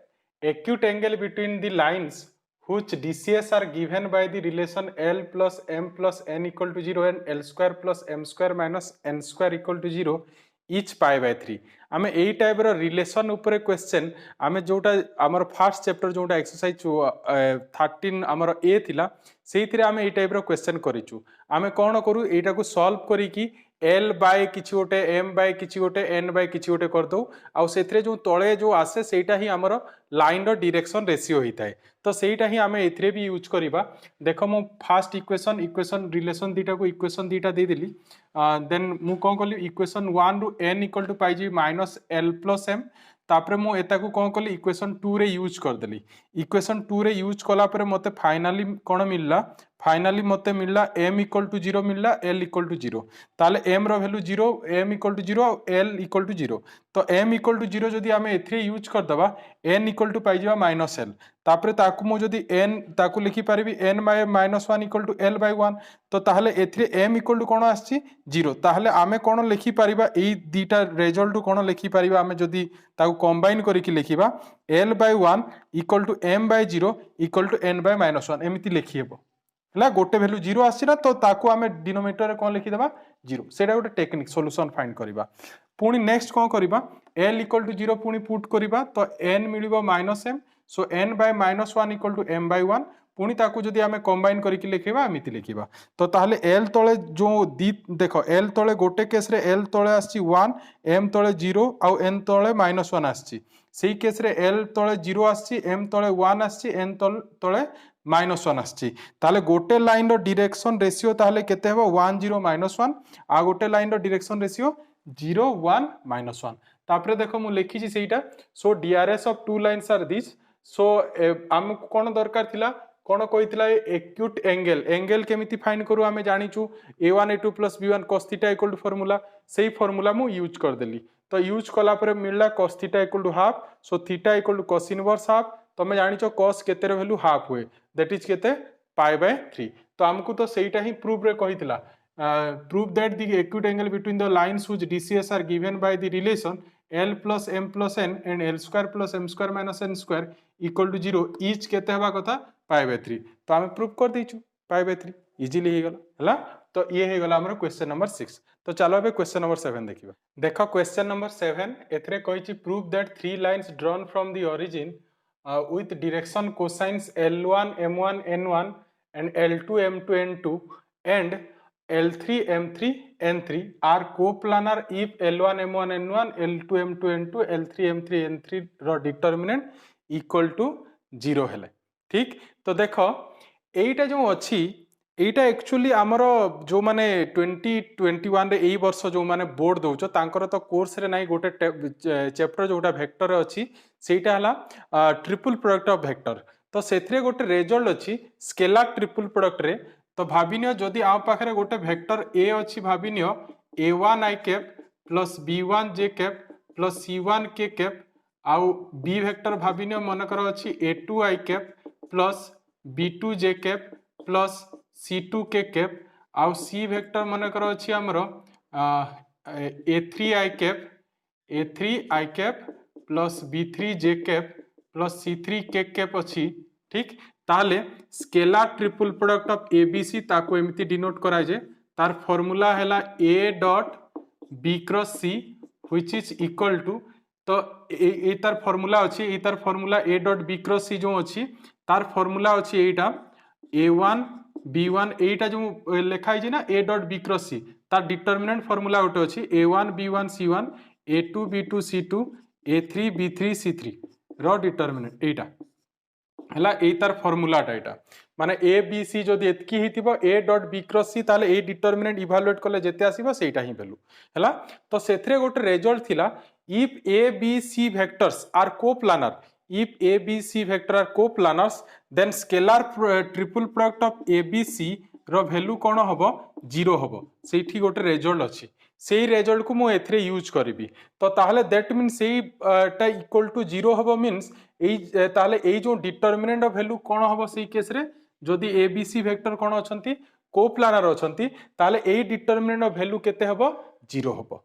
acute angle between the lines which DCS are given by the relation L plus M plus N equal to 0 and L square plus M square minus N square equal to 0 each pi by 3। आमे एई type रो relation ऊपर question आमे जोटा हमर first chapter जोटा exercise 13 हमर ए थिला सेइथिरे आमे एई type रो question करिचु। आमे कोन करू एटा को सॉल्व करी कि L बाय किछि गोटे M बाय किछि गोटे N बाय किछि गोटे कर दो आ सेथिरे जो तळे जो आसे सेटा ही हमर लाइन रो डायरेक्शन रेशियो हिताय। तो सेटा ही आमे एथिरे भी यूज करिबा। देखो मु फर्स्ट इक्वेशन रिलेशन दीटा को इक्वेशन दीटा दे देली देन मु कोन कली इक्वेशन 1 रु n इक्वल टू पाई जी माइनस l प्लस m तापरे मु एता को कोन कली इक्वेशन 2 रे यूज कर देली। इक्वेशन 2 रे यूज कला परे मते फाइनली कोन मिलला फाइनली मते मिलला m इक्वल टू 0 मिलला l इक्वल टू 0 ताले m रो value 0 m equal to 0 l equal to 0 तो m इक्वल टू 0 जदी आमे एथरे यूज कर दबा n इक्वल टू पाई जीवा माइनस l तापरे ताकू मु जदी n ताकू लिखि पारिबी n by minus 1 equal to l by 1 तो ताहले एथरे m इक्वल टू कोन आछि 0 ताहले आमे कोन लिखि पारिबा एई दीटा रिजल्ट कोन लिखि पारिबा आमे जदी ताकू कंबाइन करिकि लिखिबा l by 1 equal to m by 0 equal to n by minus 1 एमिति लिखि हेबो हला गोटे वैल्यू 0 आछि ना तो ताकू आमे डिनोमिनेटर रे कोन लिखि देबा 0 सेटा गोटे टेक्निक सॉल्यूशन फाइंड करिबा। पुनी नेक्स्ट कोन करिबा l इक्वल टू 0 पुनी पुट करिबा तो n मिलिबो minus m so n by minus 1 equal to m by 1 पुनी ताकू जदी आमे कंबाइन करिकि लिखिबा एमिति लिखिबा तो ताहले l तळे जो देखो l तळे गोटे केस रे l तळे आछि 1 m तळे 0 आ n तळे माइनस 1 आछि सेही केस रे l तळे 0 आछि m तळे 1 आछि n तळे माइनस 1 आछि ताले गोटे लाइन रो डायरेक्शन रेशियो ताले केते हेबो 1 0 माइनस 1 आ गोटे लाइन रो डायरेक्शन रेशियो 0 1 माइनस 1 तापरे देखो मु लिखि छि सेटा so DRs of two lines are this so हमकु कोन दरकार थिला कोन कहितला एक्यूट एंगल केमिति फाइंड करू आमे जानिचू a1 a2 plus b1 cos theta equal to formula सेही फार्मूला मु यूज कर देली तो यूज कला परे मिलला cos theta equal to half so theta equal to cos inverse half तमे जानिचो cos केते रे वैल्यू हाफ हुए दैट इज केते पाई बाय 3 तो हमकु तो सेहीटा ही प्रूफ रे कहितला proof that the acute angle between the lines which DCS are given by the relation L plus M plus N and L square plus M square minus N square equal to 0 each केते हबा कथा pi by 3 तो हम proof कर देइछु pi by 3 easily हे गला हला। तो ये हे गला हमर क्वेश्चन नंबर 6। तो चलो अब क्वेश्चन नंबर 7 देखिबा। देखो क्वेश्चन नंबर 7 एथरे कहिछि proof that three lines drawn from the origin with direction cosines L1 M1 N1 and L2 M2 N2 and L3 M3 N3 are coplanar if L1 M1 N1 L2 M2 N2 L3 M3 N3 रो determinant equal to 0 हेले ठीक। तो देखो एटा जो अछि এইটা actually आमर जो माने 2021 रे एई वर्ष जो माने बोर्ड दउछ तांकर तो कोर्स रे नाही गोटे चैप्टर जोटा वेक्टर अछि सेटा हला ट्रिपल प्रोडक्ट ऑफ वेक्टर। तो सेथरे गोटे रिजल्ट अछि स्केलर ट्रिपल प्रोडक्ट रे। तो भाबिनियो जदि आ पाखरे गोटे वेक्टर ए अछि भाबिनियो a1 i cap plus b1 j cap plus c1 k cap आउ b वेक्टर भाबिनियो मनकर अछि a2 i cap plus b2 j cap plus c2 के कैप आउ सी वेक्टर मनकर अछि हमरो a3 i cap plus b3 j cap plus c3 के cap अछि। ठीक ताले scalar triple product of abc ताको एमिति डिनोट करा जे तार फार्मूला हैला a dot b cross c which is equal to तो ए तार फार्मूला अछि ए तार formula a dot b cross c जो अछि तार फार्मूला अछि एटा a1 b1 एटा जो लिखाई जे ना a dot b cross c तार डिटरमिनेंट फार्मूला गोटे अछि a1 b1 c1 a2 b2 c2 a3 b3 c3 रो डिटरमिनेंट एटा हला ए तार फार्मूलाटा एटा माने ए बी सी जदि एतकी हितिबो ए डॉट बी क्रॉस सी ताले ए डिटरमिनेंट इवैल्यूएट करले जेते आसीबो सेटा ही वैल्यू हला। तो सेथरे गोटे रिजल्ट थिला if A B C vectors are coplanar if a b c vector are coplanars then scalar triple product of a b c रो वैल्यू कोन हबो 0 हबो सेठी गोटे रिजल्ट अछि सेही रिजल्ट को मु एथरे यूज करबी। तो ताहले दैट मीन्स सेही टा इक्वल टू 0 हबो मीन्स एई ताहले एई जो डिटरमिनेंट ऑफ वैल्यू कोन हबो सेही केस रे जदि ए बी सी वेक्टर कोन अछंती कोप्लानर अछंती ताहले एई डिटरमिनेंट ऑफ वैल्यू केते हबो 0 हबो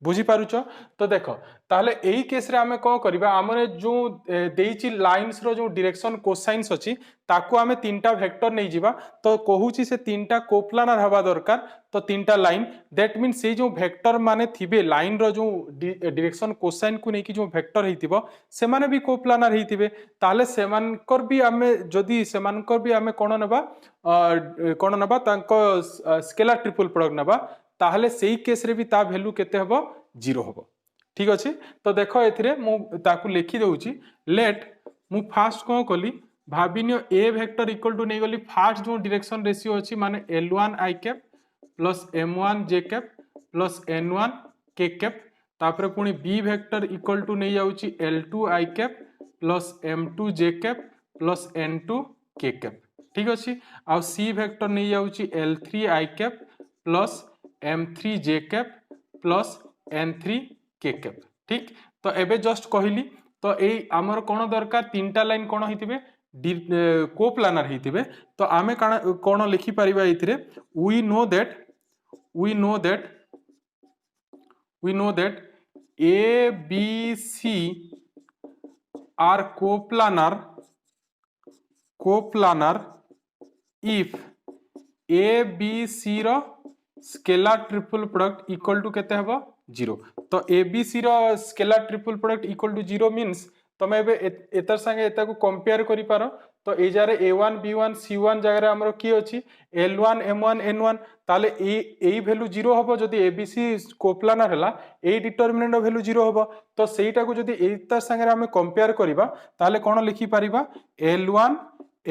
बुझी पारुछ। तो देखो ताहले एई केस रे हमें को करबा हमरे जो देइची लाइंस रो जो डायरेक्शन कोसाइन्स अछि ताको हमें तीनटा वेक्टर नै जिबा तो कहूची से तीनटा कोप्लानर हवा दरकार तो तीनटा लाइन दैट मीन से जो वेक्टर माने थिबे लाइन रो जो डायरेक्शन कोसाइन को नै कि जो वेक्टर हेतिबो से माने भी कोप्लानर हेतिबे ताहले सेमानकर भी हमें जदी सेमानकर भी हमें कोन नबा तांको स्केलर ट्रिपल प्रोडक्ट नबा ताहले सेही केस रे भी ता वैल्यू केते हबो 0 हबो। ठीक अछि तो देखो एथिरे मु ताकू लिखि दउची लेट मु फास्ट को कली भाबिनियो ए वेक्टर इक्वल टू नै गली फास्ट जो डायरेक्शन रेशियो अछि माने l1 i cap plus m1 j cap plus n1 k cap तापर पुनी b वेक्टर इक्वल टू नै जाउची l2 i cap plus m2 j cap plus n2 k cap. ठीक अछि आ c वेक्टर नै जाउची l3 i cap plus m3 j cap plus n3 k cap. ठीक तो एबे जस्ट कहली तो ए हमर कोन दरकार तीनटा लाइन कोन हितिबे कोप्लानर हितिबे तो आमे कोन लिखि परिबा इथिरे we know that a b c are coplanar if a b c रो scalar triple product equal to केते हबो 0। तो एबीसी रो scalar triple product equal to 0 means तमे एबे एतर संगे एता को कंपेयर करि पारो तो ए जारे a1 b1 c1 जगह रे हमरो की अछि l1 m1 n1 ताले एई वैल्यू 0 हबो जदी एबीसी कोप्लानर हला ए डिटरमिनेंट वैल्यू 0 हबो। तो सेटा को जदी एतर संगे हम कंपेयर करिबा ताले कोन लिखि परिबा l1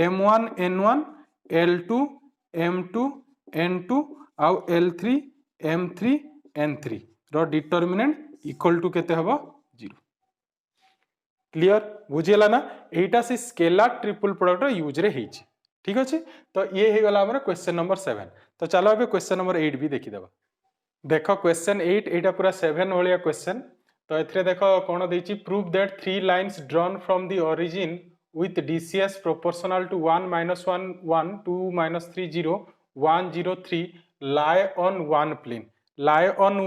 m1 n1 l2 m2 n2 आउ l3 m3 n3 रो डिटरमिनेंट इक्वल टू केते हबो 0। क्लियर बुझियला ना एटा से स्केलर ट्रिपल प्रोडक्ट यूज रे हेछि। ठीक अछि तो ये हे गला हमर क्वेश्चन नंबर 7। तो चलो अबे क्वेश्चन नंबर 8 भी देखि देबा। देखो क्वेश्चन 8 एटा पूरा 7 होलिया क्वेश्चन। तो एथरे देखो कोन देछि prove that 3 lines drawn from the origin with DCS proportional to 1 minus 1 1 2 minus 3 0 1 0 3 lie on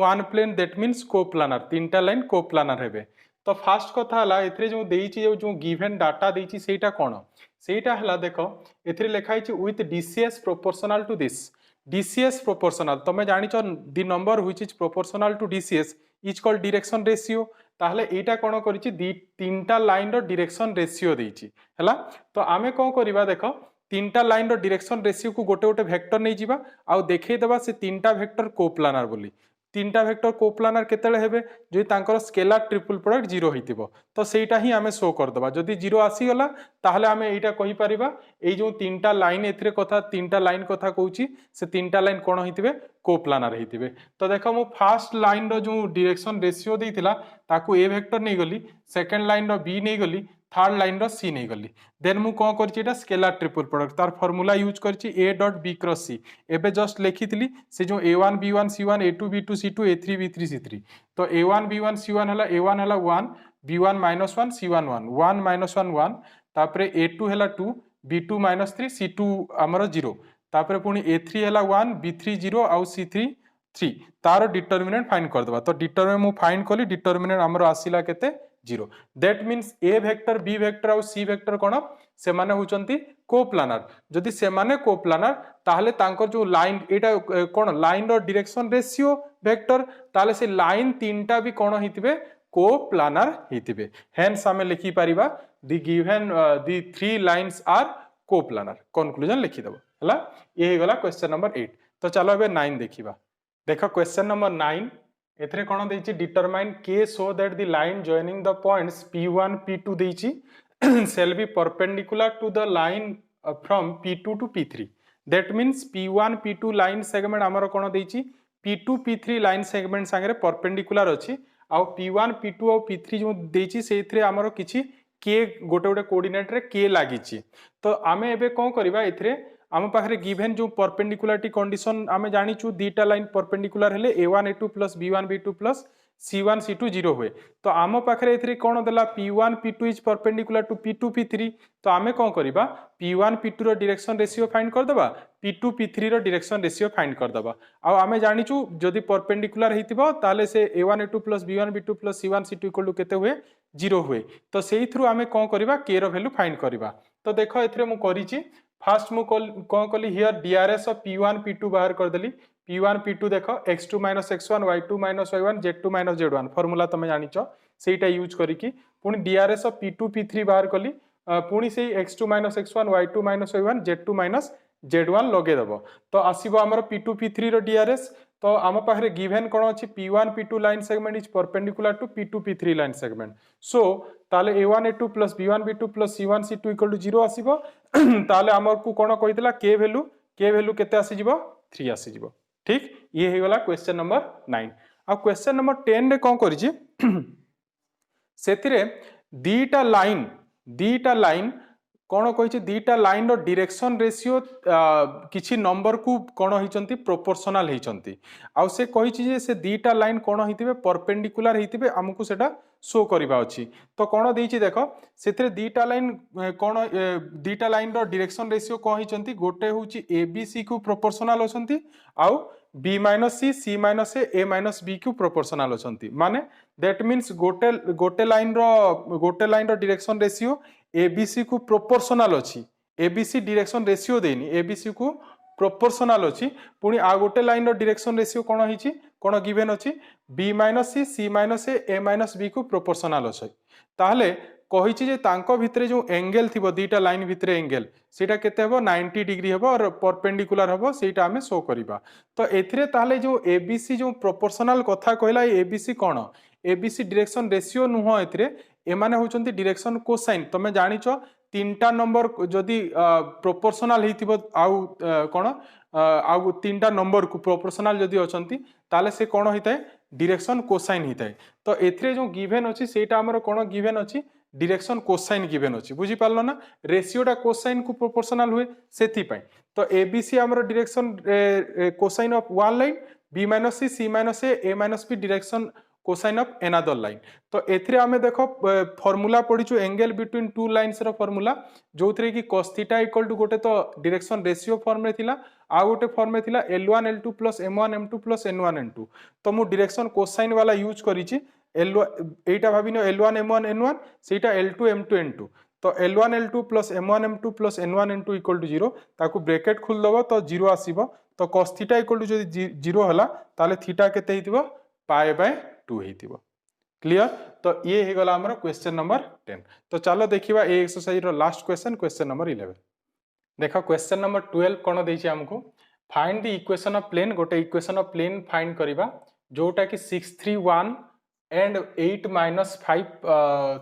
one plane that means coplanar तीनटा लाइन coplanar हेबे। तो फास्ट कथा हला एथरे जो देइची जो गिवन डाटा देइची सेटा कोन सेटा हला देखो एथरे लिखाइ छि with DCS proportional to this DCS proportional तमे जानि छ the number which is proportional to DCS is called direction ratio ताहले एटा कोन करिछि तीनटा लाइन रो डायरेक्शन रेशियो देइछि हला। तो आमे कोन करिबा देखो तीनटा लाइन रो डायरेक्शन रेशियो को गोटे गोटे वेक्टर नै जिबा आ देखै देबा से तीनटा वेक्टर कोप्लानर बोली तीनटा वेक्टर कोप्लानार केतेले हेबे जदि तांकर स्केलार ट्रिपल प्रोडक्ट 0 होइतिबो तो सेटा ही आमे शो कर दबा जदि 0 आसी गला ताहले आमे एटा कहि परिबा ए जो तीनटा लाइन एथरे कथा तीनटा लाइन कथा कहूची से तीनटा लाइन कोन होइतिबे कोप्लानार होइतिबे तो देखो मु फर्स्ट लाइन रो जो डायरेक्शन रेशियो देइतिला ताकू ए वेक्टर नै गली सेकंड लाइन रो बी नै गली थर्ड लाइन रो सी नहीं गली देन मु कौन करछि एटा स्केलर ट्रिपल प्रोडक्ट तार फार्मूला यूज करछि a dot b cross c एबे जस्ट लिखितली से जो a1 b1 c1 a2 b2 c2 a3 b3 c3 तो a1 b1 c1 हला a1 हला 1 b1 -1 c1 1 1 -1 1 तापरे a2 हला 2 b2 -3 c2 हमर 0 तापरे पुनी a3 हला 1 b3 0 आउ c3 3 तार डिटरमिनेंट फाइंड कर दबा तो डिटरमिनेंट मु फाइंड कली डिटरमिनेंट हमर आसीला केते 0 that means A vector B vector और सी वेक्टर कोन से माने होचंती कोप्लानर जदि से माने कोप्लानर ताहले तांकर जो लाइन एटा कोन लाइन रो डायरेक्शन रेशियो वेक्टर ताहले से लाइन तीनटा भी कोन हितिबे कोप्लानर हितिबे हेंस हमें लिखि परिबा the given the three lines are coplanar conclusion लिखि दबो हला ये हे गला क्वेश्चन नंबर 8 तो चलो एबे 9 देखिबा देखो क्वेश्चन नंबर 9 एथरे कोन देछि डिटरमाइन के सो that the line joining the points p1 p2 देछि shall be perpendicular to the line from p2 to p3 that means p1 p2 line segment हमर कोन देछि p2 p3 line segment संगे perpendicular अछि आ p1 p2 और p3 जो देछि सेथरे हमर किछि k गोटे गोटे कोऑर्डिनेट रे k लागिछि तो आमे एबे कोन करबा एथरे आम पाखरे गिवन जो परपेंडिकुलरिटी कंडीशन आमे जानिछु दीटा लाइन परपेंडिकुलर हेले a1 a2 + b1 b2 + c1 c2 0 हुए तो आम पाखरे एथरे कोन देला p1 p2 is perpendicular to p2 p3 तो आमे कोन करिबा p1 p2 रो डायरेक्शन रेशियो फाइंड कर दबा p2 p3 रो डायरेक्शन रेशियो फाइंड कर दबा आ आमे जानिछु जदि परपेंडिकुलर हेतिबो ताले से a1 a2 + b1 b2 + c1 c2 equal to केते हुए 0 हुए तो सेही थ्रू आमे कोन करिबा k रो वैल्यू फाइंड करिबा तो देखो एथरे मु करिछि फर्स्ट मु कोन कली here DRS of p1 p2 बाहर कर देली p1 p2 देखो x2 - x1 y2 - y1 z2 - z1 formula तमे जानिचो सेटा यूज करिकि पुनी डीआरएस ऑफ p2 p3 बाहर कली पुनी से x2 - x1 y2 - y1 z2 - z1 लगे दबो तो आसीबो हमर p2 p3 रो डीआरएस तो आम पाखरे गिवन कोन अछि p1 p2 line segment is perpendicular to p2 p3 line segment so ताले a1 a2 + b1 b2 + c1 c2 = 0 आसीबो ताले हमर को कोन कहितला k वैल्यू केते आसी जिवो 3 आसी जिवो ठीक ये हे गला क्वेश्चन नंबर 9 आ क्वेश्चन नंबर 10 रे कोन करिछि सेथिरे दीटा लाइन कोन कहिछि दीटा लाइन रो डायरेक्शन रेशियो किछि नंबर को कोन हिचंती प्रोपोर्शनल हिचंती आ से कहिछि जे से दीटा लाइन कोन हितिबे परपेंडिकुलर हितिबे हमकु सेटा शो करिबा अछि तो कोन देछि देखो सेथिरे दीटा लाइन कोन दीटा लाइन रो डायरेक्शन रेशियो कोन हिचंती गोटे होछि abc को proportional होचंती uh b - c c - a a - b को प्रोपोर्शनल होचंती माने दैट मींस गोटे लाइन रो डायरेक्शन रेशियो abc को प्रोपोर्शनल अछि abc डायरेक्शन रेशियो देनी abc को प्रोपोर्शनल अछि पुनी आ गोटे लाइन रो डायरेक्शन रेशियो कोन हिची कोन गिवन अछि b - c c - a a - b को प्रोपोर्शनल अछि ताहले कहिछि जे तांको भितरे जो एंगल थिबो दीटा लाइन भितरे एंगल सेटा केते हेबो 90 डिग्री हेबो और परपेंडिकुलर हेबो सेटा हमें शो करिबा तो एथिरे ताहले जो abc जो प्रोपोर्शनल कथा कहला abc कोन abc डायरेक्शन रेशियो नुह एथिरे एमाने होचंती डायरेक्शन कोसाइन तमे जानिचो तीनटा नंबर जदि प्रोपोर्शनल हेतिबो आउ कोन आउ तीनटा नंबर को प्रोपोर्शनल जदि अछंती ताले से कोन होइताय डायरेक्शन कोसाइन होइताय तो एथिरे जो गिवन अछि सेटा हमर कोन गिवन अछि डायरेक्शन कोसाइन गिवन अछि बुझी पारलो ना रेशियोटा कोसाइन को प्रोपोर्शनल हुए सेथि पय तो abc हमर direction cosine of one line b - c c - a a - b direction cosine of another line तो एथिरे हमें देखो फार्मूला पढिचु एंगल बिटवीन टू लाइंस रो फार्मूला जोथरे कि cos थीटा इक्वल टू गोटे तो डायरेक्शन रेशियो फॉर्म में थिला आ गोटे फॉर्म में थिला l1 l2 + m1 m2 + n1 n2 तो मु डायरेक्शन कोसाइन वाला यूज करिछि एटा भाबिनो l1 m1 n1 सेटा l2 m2 n2 तो l1 l2 + m1 m2 + n1 n2 = 0 ताकू ब्रैकेट खोल दबो तो 0 आसीबो तो cos थीटा इक्वल टू जदि 0 हला ताले थीटा केते हितिबो π/2 हितिबो क्लियर तो ये हे गला हमर क्वेश्चन नंबर 10 तो चलो देखिबा ए एक्सरसाइज रो लास्ट क्वेश्चन नंबर 11 देखो क्वेश्चन नंबर 12 कोन दैछि हमको find the equation of plane गोटे इक्वेशन ऑफ प्लेन फाइंड करिबा जोटा कि 631 एंड 8 माइनस 5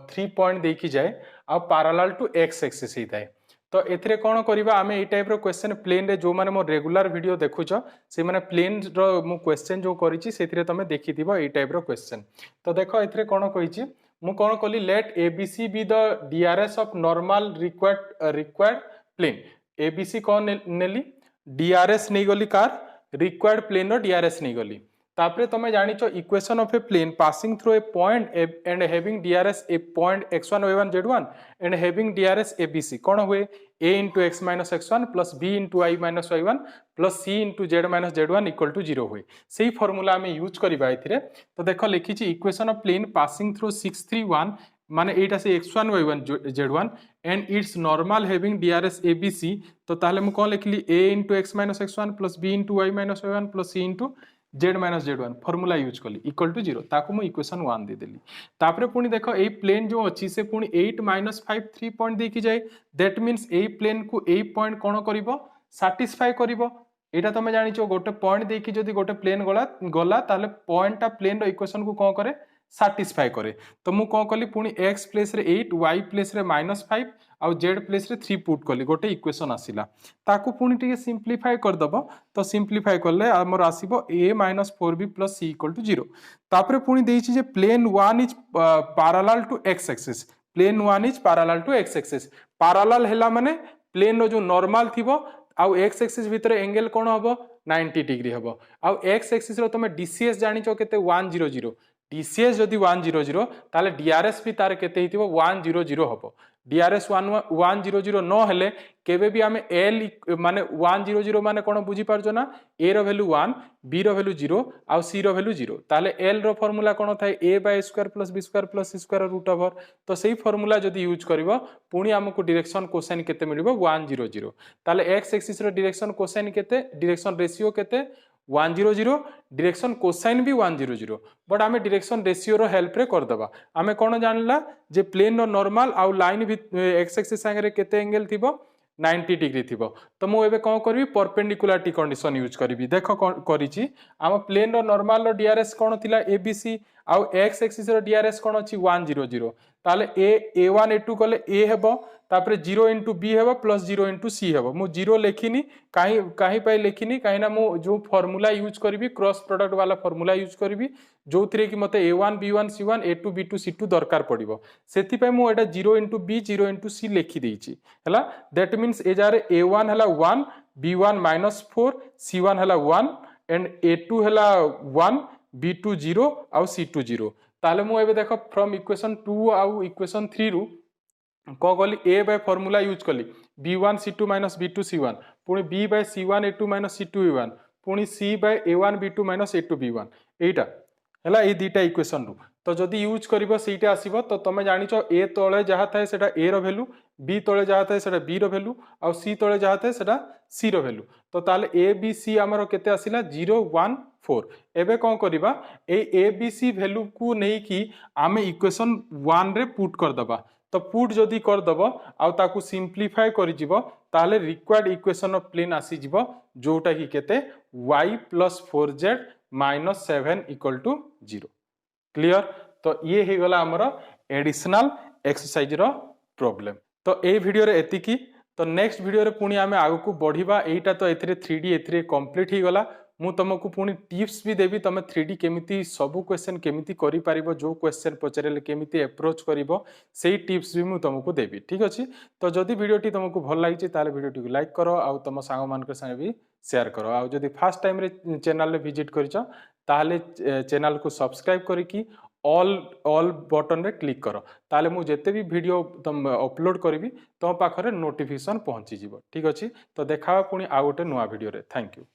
3 पॉइंट देखी जाए आ पैरेलल टू एक्स एक्सिस होता है। तो एथिरे कौन करबा आमे ए टाइप रो क्वेश्चन प्लेन रे जो माने मो रेगुलर वीडियो देखुछ से माने प्लेन रो मो क्वेश्चन जो करिछि सेथिरे तमे देखिथिबो ए टाइप रो क्वेश्चन। तो देखो एथिरे कौन कहिछि मु कौन कली let A B C be the DRs of normal required plane. A B C कौन नेली डीआरएस नहीं गली कार रिक्वायर्ड प्लेन रो डीआरएस नहीं गली। तापरे तमे जानिचो equation of a plane passing through a point and having DRs a point x1 y1 z1 and having DRs A B C कौन हुए a into x minus x1 plus b into i minus y1 plus c into z minus z1 equal to 0 हुए। सही formula हमें use करबा एथिरे। तो देखो लिखिछि equation of plane passing through 631 माने एटा से x1 y1 z1 and it's normal having DRs A B C. तो ताले मु कोन लिखली a into x minus x1 plus b into y minus y1 plus c into z minus z1 formula use कली equal to 0 ताको मु इक्वेशन 1 दे देली। तापरे पुनी देखो ए प्लेन जो अछि से पुनी 8 माइनस 5 3 पॉइंट देखि जाय दैट मींस ए प्लेन को ए पॉइंट कोन करिवो सैटिस्फाई करिवो। एटा तमे जानिचो गोटे पॉइंट देखि जदी गोटे प्लेन गला ताले पॉइंटटा प्लेन रो इक्वेशन को कोन करे सैटिस्फाई करे। तो मु कोन कली पुनी x प्लेस रे 8 y प्लेस रे -5 आउ z प्लेस रे 3 पुट कली गोटे इक्वेशन आसिला ताकू पुनी टिके सिंपलीफाई कर दबो। तो सिंपलीफाई करले हमर आसीबो a - 4b + c = 0। तापरे पुनी देइछि जे plane 1 is parallel to x axis. Plane 1 is parallel to x axis. Parallel हैला माने प्लेन रो जो नॉर्मल थिबो आउ x एक्सिस भीतर एंगल कोन हबो 90 डिग्री हबो। आउ x एक्सिस रो तमे DCS जानिचो केते 100। DCS जदि 100 ताले DRS भी तार केते हितिबो 100 हबो। DRS 100 न हेले केबे भी आमे L माने 100 माने कोन बुझी पारजो ना A रो वैल्यू 1 B रो वैल्यू 0 आउ C रो वैल्यू 0। ताले L रो फार्मूला कोन थाए a/² + b² + c² √। तो सही फार्मूला जदि यूज करबो पुनी हमकु डायरेक्शन कोसाइन केते मिलिबो 100। ताले x एक्सिस रो डायरेक्शन कोसाइन केते डायरेक्शन रेशियो केते 100 डायरेक्शन कोसाइन भी 100 बट आमे डायरेक्शन रेशियो रो हेल्प रे कर दबा। आमे कोन जानला जे प्लेन रो नॉर्मल आउ लाइन भी x एक्सिस संगे केते एंगल थिबो 90 डिग्री थिबो। तो मु एबे कोन करबी परपेंडिकुलरिटी कंडीशन यूज करबी। देखो करिछि आम प्लेन रो नॉर्मल रो डीआरएस कोन थिला एबीसी आउ x एक्सिस रो डीआरएस कोन अछि 100। ताले a1 a2 कले a हेबो तापरे 0 into b हेबो प्लस 0 into c हेबो। मु 0 लेखिनी काहे पाई लेखिनी काहेना मु जो फार्मूला यूज करबी क्रॉस प्रोडक्ट वाला फार्मूला यूज करबी जोथिरे कि मते a1 b1 c1 a2 b2 c2 दरकार पड़िबो। सेति पय मु एटा 0 into b 0 into c लेखि देइछि हला। दैट मींस ए जारे a1 हला 1 b1 -4 c1 हला 1 एंड a2 हला 1 b2 0 आउ c2 0। ताले मु एबे देखो फ्रॉम इक्वेशन 2 आउ इक्वेशन 3 रु को गली a बाय फार्मूला यूज कली b1 c2 - b2 c1 पुनी b bye c1 a2 - c2 a1 पुनी c bye a1 b2 - a2 b1 एटा हला ए दीटा इक्वेशन रु। तो जदि यूज करिवो सेटा आसीबो तो तमे जानिचो a तळे जहा थाए सेटा a रो वैल्यू b तळे जहा थाए सेटा b रो वैल्यू आउ c तळे जहा थाए सेटा c रो वैल्यू। तो ताले a b c हमरो केते आसिला 0 1 4। एबे कोन करिबा ए a b c वैल्यू को नै कि आमे इक्वेशन 1 रे पुट कर दबा। तो पुट जदि कर दबो आउ ताकू सिंपलीफाई करि जिवो ताले रिक्वायर्ड इक्वेशन ऑफ प्लेन आसी जिवो जोटा कि केते y + 4z - 7 = 0। क्लियर। तो ये ही गला हमरो एडिशनल एक्सरसाइज रो प्रॉब्लम। तो ए वीडियो रे एतिकी। तो नेक्स्ट वीडियो रे पुनी आमे आगु को बढ़िबा। एटा तो एथिरे 3D एथिरे कंप्लीट ही गला। मु तुमको पुनी टिप्स भी देबी तमे 3D केमिति सब क्वेश्चन केमिति करि पारिबो जो क्वेश्चन पचरेले केमिति अप्रोच करिवो सेही टिप्स भी मु तुमको देबी। ठीक अछि। तो जदि वीडियोटी तुमको भल लागिछि ताले वीडियोटी को लाइक करो आउ तम सांग मान के संगे भी शेयर करो। आउ जदि फर्स्ट टाइम रे चैनल रे विजिट करिछो ताले चैनल को सब्सक्राइब करिकि ऑल बटन रे क्लिक करो ताले मु जेते भी वीडियो तुम अपलोड करबी तो पाखरे नोटिफिकेशन पहुंची जिवो। ठीक अछि। तो देखावा पुनी आ गोटे नुवा वीडियो रे। Thank you.